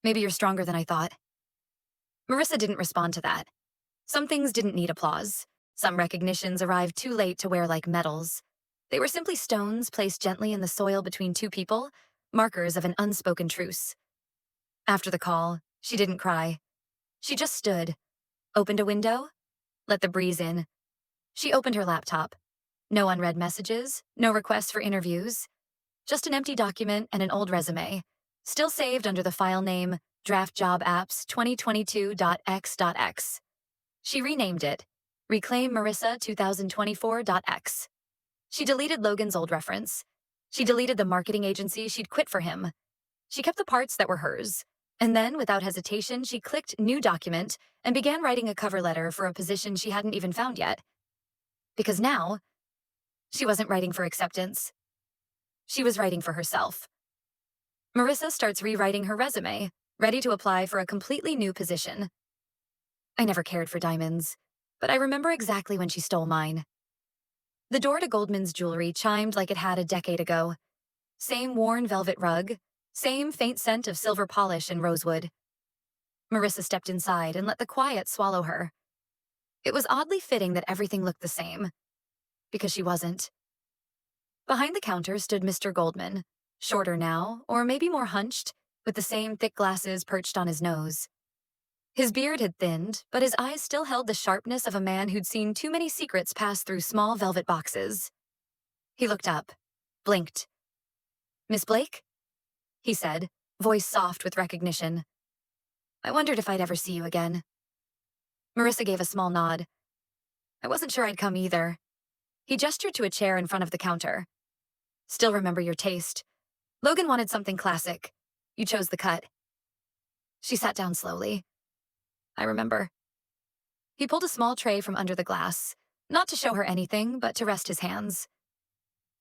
A: Maybe you're stronger than I thought. Marissa didn't respond to that. Some things didn't need applause. Some recognitions arrived too late to wear like medals. They were simply stones placed gently in the soil between two people, markers of an unspoken truce. After the call, she didn't cry. She just stood, opened a window, let the breeze in. She opened her laptop. No unread messages, no requests for interviews, just an empty document and an old resume, still saved under the file name Draft Job Apps 2022.x.x. She renamed it, Reclaim Marissa 2024.x. She deleted Logan's old reference. She deleted the marketing agency she'd quit for him. She kept the parts that were hers. And then, without hesitation, she clicked New Document and began writing a cover letter for a position she hadn't even found yet. Because now, she wasn't writing for acceptance. She was writing for herself. Marissa starts rewriting her resume, ready to apply for a completely new position. I never cared for diamonds, but I remember exactly when she stole mine. The door to Goldman's jewelry chimed like it had a decade ago. Same worn velvet rug, same faint scent of silver polish and rosewood. Marissa stepped inside and let the quiet swallow her. It was oddly fitting that everything looked the same, because she wasn't. Behind the counter stood Mr. Goldman, shorter now, or maybe more hunched, with the same thick glasses perched on his nose. His beard had thinned, but his eyes still held the sharpness of a man who'd seen too many secrets pass through small velvet boxes. He looked up, blinked. "Miss Blake?" he said, voice soft with recognition. "I wondered if I'd ever see you again." Marissa gave a small nod. "I wasn't sure I'd come either." He gestured to a chair in front of the counter. "Still remember your taste. Logan wanted something classic. You chose the cut." She sat down slowly. "I remember." He pulled a small tray from under the glass, not to show her anything, but to rest his hands.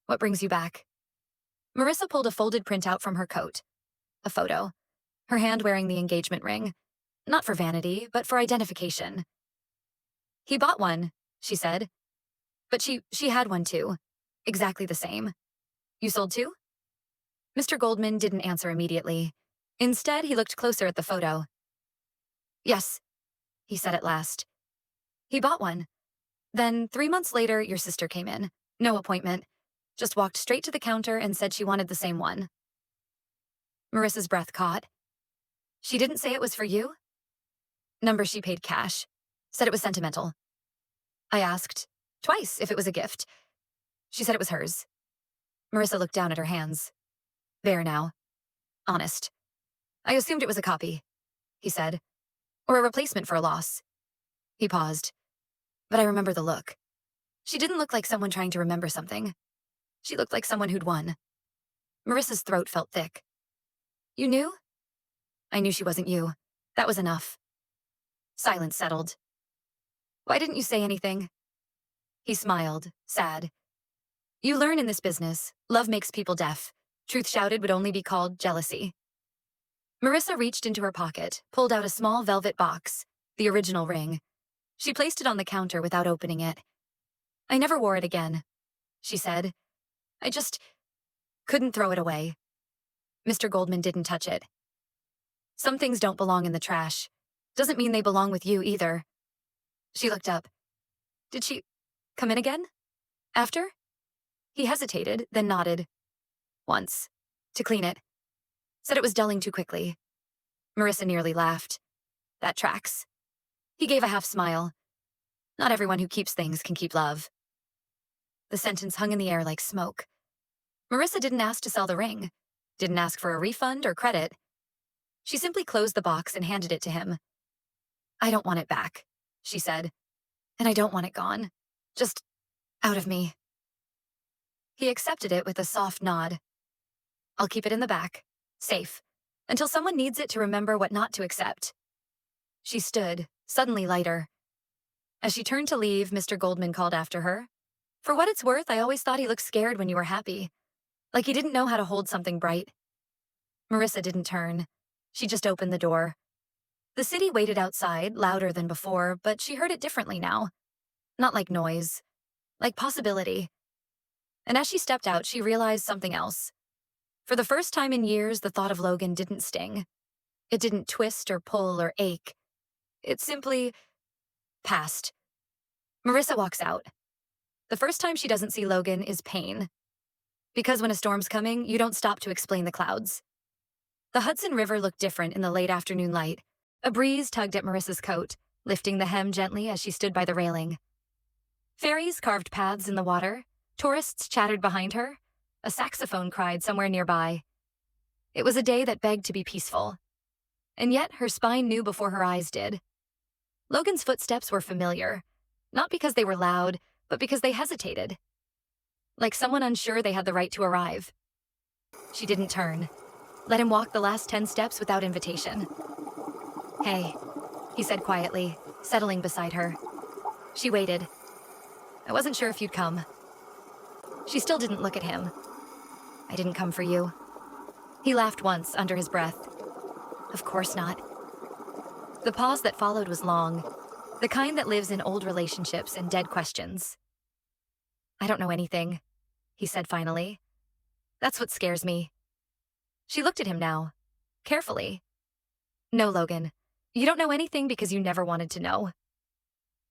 A: "What brings you back?" Marissa pulled a folded printout from her coat. A photo. Her hand wearing the engagement ring. Not for vanity, but for identification. "He bought one," she said. "But she had one too. Exactly the same. You sold two?" Mr. Goldman didn't answer immediately. Instead, he looked closer at the photo. "Yes," he said at last. "He bought one. Then 3 months later, your sister came in. No appointment. Just walked straight to the counter and said she wanted the same one." Marissa's breath caught. "She didn't say it was for you?" "Number she paid cash. Said it was sentimental." I asked twice if it was a gift. She said it was hers." Marissa looked down at her hands. "Bare now. Honest. I assumed it was a copy," he said. "Or a replacement for a loss." He paused. "But I remember the look. She didn't look like someone trying to remember something. She looked like someone who'd won." Marissa's throat felt thick. "You knew?" "I knew she wasn't you. That was enough." Silence settled. "Why didn't you say anything?" He smiled, sad. "You learn in this business. Love makes people deaf. Truth shouted would only be called jealousy." Marissa reached into her pocket, pulled out a small velvet box, the original ring. She placed it on the counter without opening it. "I never wore it again," she said. "I just couldn't throw it away." Mr. Goldman didn't touch it. "Some things don't belong in the trash. Doesn't mean they belong with you either." She looked up. "Did she come in again? After?" He hesitated, then nodded. "Once. To clean it. Said it was dulling too quickly." Marissa nearly laughed. "That tracks." He gave a half smile. "Not everyone who keeps things can keep love." The sentence hung in the air like smoke. Marissa didn't ask to sell the ring. Didn't ask for a refund or credit. She simply closed the box and handed it to him. "I don't want it back," she said. "And I don't want it gone. Just out of me." He accepted it with a soft nod. "I'll keep it in the back, safe, until someone needs it to remember what not to accept." She stood, suddenly lighter. As she turned to leave, Mr. Goldman called after her. "For what it's worth, I always thought he looked scared when you were happy. Like he didn't know how to hold something bright." Marissa didn't turn. She just opened the door. The city waited outside, louder than before, but she heard it differently now. Not like noise, like possibility. And as she stepped out, she realized something else. For the first time in years, the thought of Logan didn't sting. It didn't twist or pull or ache. It simply passed. Marissa walks out. The first time she doesn't see Logan is pain. Because when a storm's coming, you don't stop to explain the clouds. The Hudson River looked different in the late afternoon light. A breeze tugged at Marissa's coat, lifting the hem gently as she stood by the railing. Fairies carved paths in the water. Tourists chattered behind her. A saxophone cried somewhere nearby. It was a day that begged to be peaceful. And yet her spine knew before her eyes did. Logan's footsteps were familiar, not because they were loud, but because they hesitated. Like someone unsure they had the right to arrive. She didn't turn. Let him walk the last 10 steps without invitation. "Hey," he said quietly, settling beside her. She waited. "I wasn't sure if you'd come." She still didn't look at him. "I didn't come for you." He laughed once under his breath. "Of course not." The pause that followed was long, the kind that lives in old relationships and dead questions. "I don't know anything," he said finally. "That's what scares me." She looked at him now, carefully. "No, Logan, you don't know anything because you never wanted to know."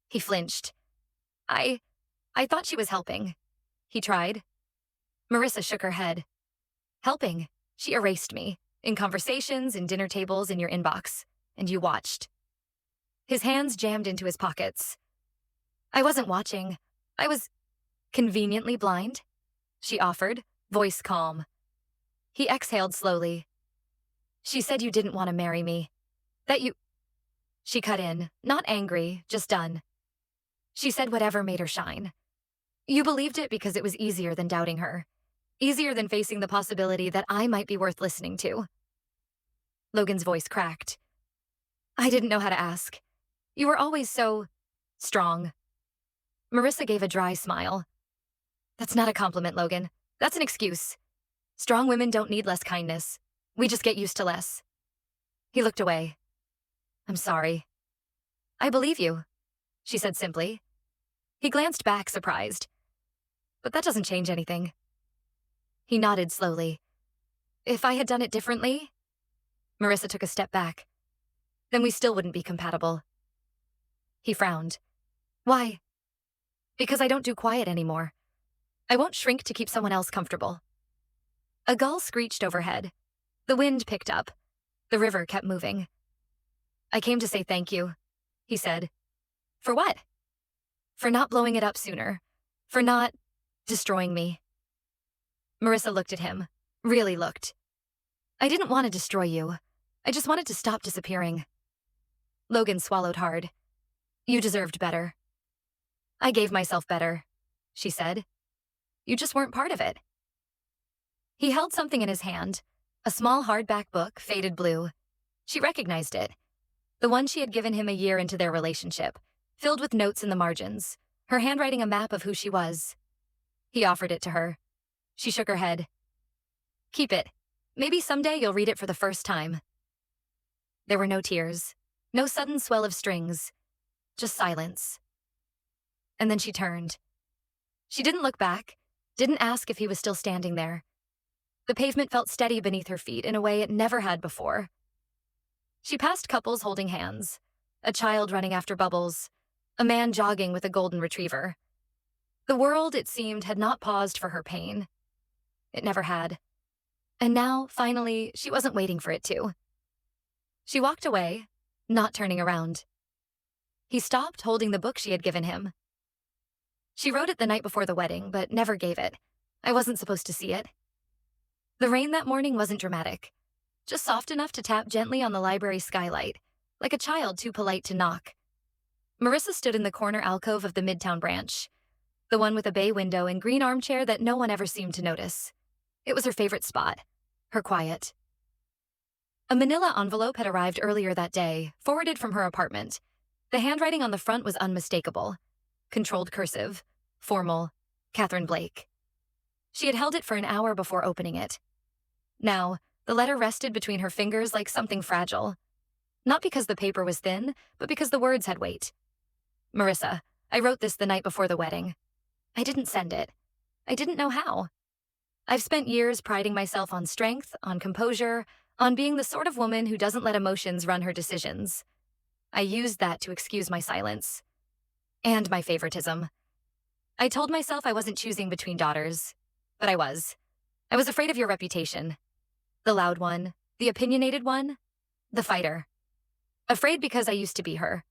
A: He flinched. I thought she was helping." He tried. Marissa shook her head. "Helping? She erased me. In conversations, in dinner tables, in your inbox. And you watched." His hands jammed into his pockets. "I wasn't watching. I was conveniently blind," she offered, voice calm. He exhaled slowly. "She said you didn't want to marry me. That you—" She cut in, not angry, just done. She said whatever made her shine. "You believed it because it was easier than doubting her. Easier than facing the possibility that I might be worth listening to." Logan's voice cracked. "I didn't know how to ask. You were always so strong." Marissa gave a dry smile. "That's not a compliment, Logan. That's an excuse. Strong women don't need less kindness. We just get used to less." He looked away. "I'm sorry." "I believe you," she said simply. He glanced back, surprised. "But that doesn't change anything." He nodded slowly. "If I had done it differently?" Marissa took a step back. "Then we still wouldn't be compatible." He frowned. "Why?" "Because I don't do quiet anymore. I won't shrink to keep someone else comfortable." A gull screeched overhead. The wind picked up. The river kept moving. "I came to say thank you," he said. "For what?" "For not blowing it up sooner. For not destroying me." Marissa looked at him. Really looked. "I didn't want to destroy you. I just wanted to stop disappearing." Logan swallowed hard. "You deserved better." "I gave myself better," she said. "You just weren't part of it." He held something in his hand, a small hardback book, faded blue. She recognized it. The one she had given him a year into their relationship, filled with notes in the margins, her handwriting a map of who she was. He offered it to her. She shook her head. "Keep it. Maybe someday you'll read it for the first time." There were no tears, no sudden swell of strings, just silence. And then she turned. She didn't look back, didn't ask if he was still standing there. The pavement felt steady beneath her feet in a way it never had before. She passed couples holding hands, a child running after bubbles, a man jogging with a golden retriever. The world, it seemed, had not paused for her pain. It never had. And now, finally, she wasn't waiting for it to. She walked away, not turning around. He stopped, holding the book she had given him. "She wrote it the night before the wedding, but never gave it. I wasn't supposed to see it." The rain that morning wasn't dramatic, just soft enough to tap gently on the library skylight, like a child too polite to knock. Marissa stood in the corner alcove of the Midtown branch, the one with a bay window and green armchair that no one ever seemed to notice. It was her favorite spot, her quiet. A manila envelope had arrived earlier that day, forwarded from her apartment. The handwriting on the front was unmistakable. Controlled cursive, formal, Catherine Blake. She had held it for an hour before opening it. Now, the letter rested between her fingers like something fragile. Not because the paper was thin, but because the words had weight. "Marissa, I wrote this the night before the wedding. I didn't send it. I didn't know how. I've spent years priding myself on strength, on composure, on being the sort of woman who doesn't let emotions run her decisions. I used that to excuse my silence. And my favoritism. I told myself I wasn't choosing between daughters, but I was. I was afraid of your reputation. The loud one, the opinionated one, the fighter. Afraid because I used to be her,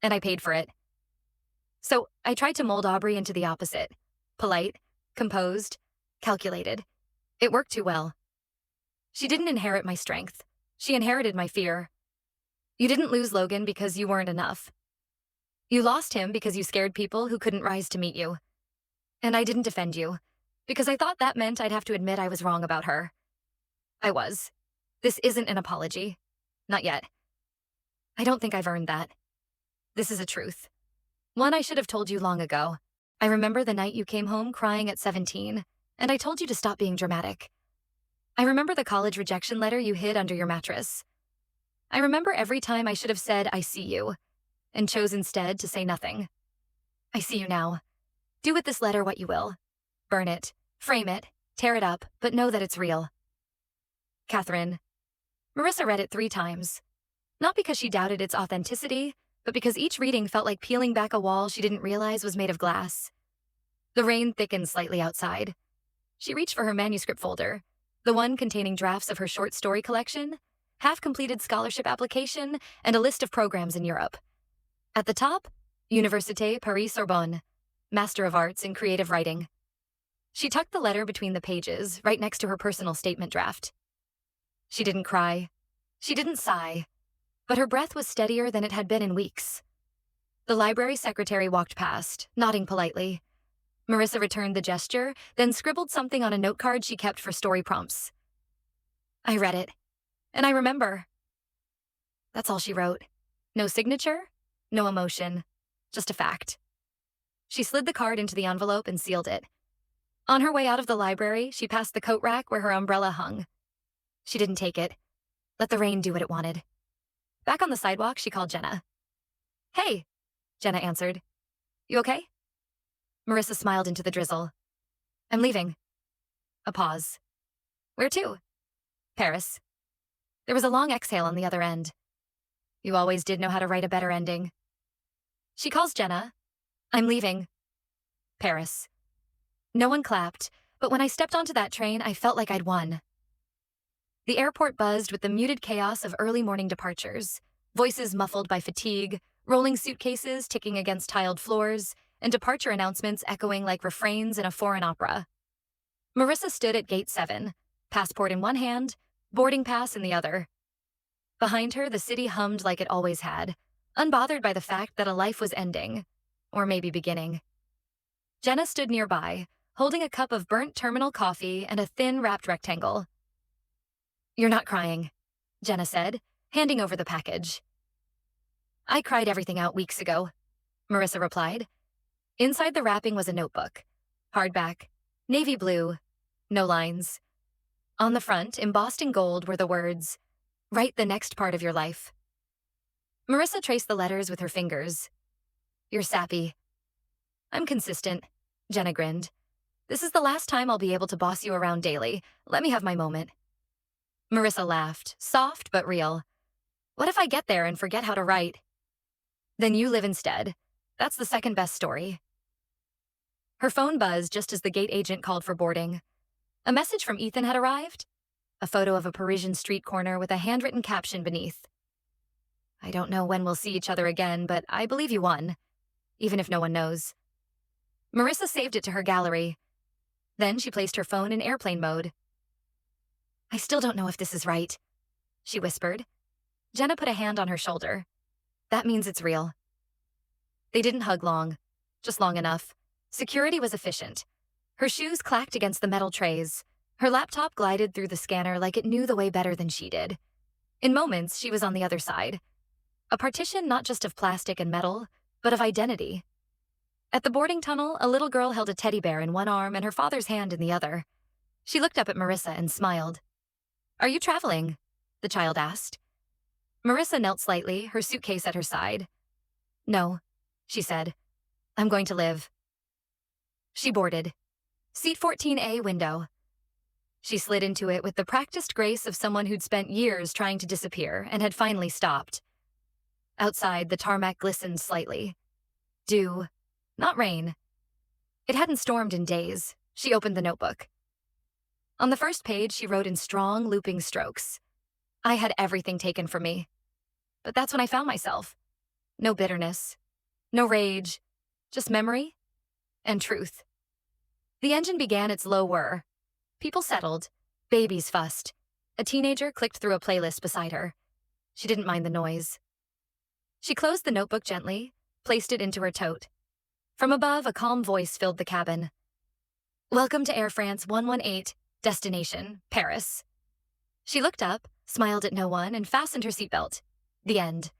A: and I paid for it. So I tried to mold Aubrey into the opposite. Polite, composed, calculated. It worked too well. She didn't inherit my strength. She inherited my fear. You didn't lose Logan because you weren't enough. You lost him because you scared people who couldn't rise to meet you. And I didn't defend you, because I thought that meant I'd have to admit I was wrong about her. I was. This isn't an apology. Not yet. I don't think I've earned that. This is a truth. One I should have told you long ago. I remember the night you came home crying at 17, and I told you to stop being dramatic. I remember the college rejection letter you hid under your mattress. I remember every time I should have said, I see you, and chose instead to say nothing. I see you now. Do with this letter what you will. Burn it, frame it, tear it up, but know that it's real. Catherine. Marissa read it 3 times. Not because she doubted its authenticity, but because each reading felt like peeling back a wall she didn't realize was made of glass. The rain thickened slightly outside. She reached for her manuscript folder, the one containing drafts of her short story collection, half-completed scholarship application, and a list of programs in Europe. At the top, Université Paris-Sorbonne, Master of Arts in Creative Writing. She tucked the letter between the pages, right next to her personal statement draft. She didn't cry. She didn't sigh. But her breath was steadier than it had been in weeks. The library secretary walked past, nodding politely. Marissa returned the gesture, then scribbled something on a note card she kept for story prompts. I read it, and I remember. That's all she wrote. No signature, no emotion, just a fact. She slid the card into the envelope and sealed it. On her way out of the library, she passed the coat rack where her umbrella hung. She didn't take it. Let the rain do what it wanted. Back on the sidewalk, she called Jenna. Hey, Jenna answered. You okay? Marissa smiled into the drizzle. I'm leaving. A pause. Where to? Paris. There was a long exhale on the other end. You always did know how to write a better ending. She calls Jenna. I'm leaving. Paris. No one clapped, but when I stepped onto that train, I felt like I'd won. The airport buzzed with the muted chaos of early morning departures, voices muffled by fatigue, rolling suitcases ticking against tiled floors, and departure announcements echoing like refrains in a foreign opera. Marissa stood at gate 7, passport in one hand, boarding pass in the other. Behind her, the city hummed like it always had, unbothered by the fact that a life was ending, or maybe beginning. Jenna stood nearby, holding a cup of burnt terminal coffee and a thin wrapped rectangle. You're not crying, Jenna said, handing over the package. I cried everything out weeks ago, Marissa replied. Inside the wrapping was a notebook. Hardback, navy blue, no lines. On the front, embossed in gold, were the words, Write the next part of your life. Marissa traced the letters with her fingers. You're sappy. I'm consistent, Jenna grinned. This is the last time I'll be able to boss you around daily. Let me have my moment. Marissa laughed, soft but real. What if I get there and forget how to write? Then you live instead. That's the second best story. Her phone buzzed just as the gate agent called for boarding. A message from Ethan had arrived. A photo of a Parisian street corner with a handwritten caption beneath. I don't know when we'll see each other again, but I believe you won, even if no one knows. Marissa saved it to her gallery. Then she placed her phone in airplane mode. I still don't know if this is right, she whispered. Jenna put a hand on her shoulder. That means it's real. They didn't hug long, just long enough. Security was efficient. Her shoes clacked against the metal trays. Her laptop glided through the scanner like it knew the way better than she did. In moments, she was on the other side. A partition not just of plastic and metal, but of identity. At the boarding tunnel, a little girl held a teddy bear in one arm and her father's hand in the other. She looked up at Marissa and smiled. Are you traveling? The child asked. Marissa knelt slightly, her suitcase at her side. No, she said. I'm going to live. She boarded. Seat 14A window. She slid into it with the practiced grace of someone who'd spent years trying to disappear and had finally stopped. Outside, the tarmac glistened slightly. Dew, not rain. It hadn't stormed in days. She opened the notebook. On the first page, she wrote in strong, looping strokes. I had everything taken from me. But that's when I found myself. No bitterness. No rage. Just memory and truth. The engine began its low whir. People settled. Babies fussed. A teenager clicked through a playlist beside her. She didn't mind the noise. She closed the notebook gently, placed it into her tote. From above, a calm voice filled the cabin. Welcome to Air France 118, destination, Paris. She looked up, smiled at no one, and fastened her seatbelt. The end.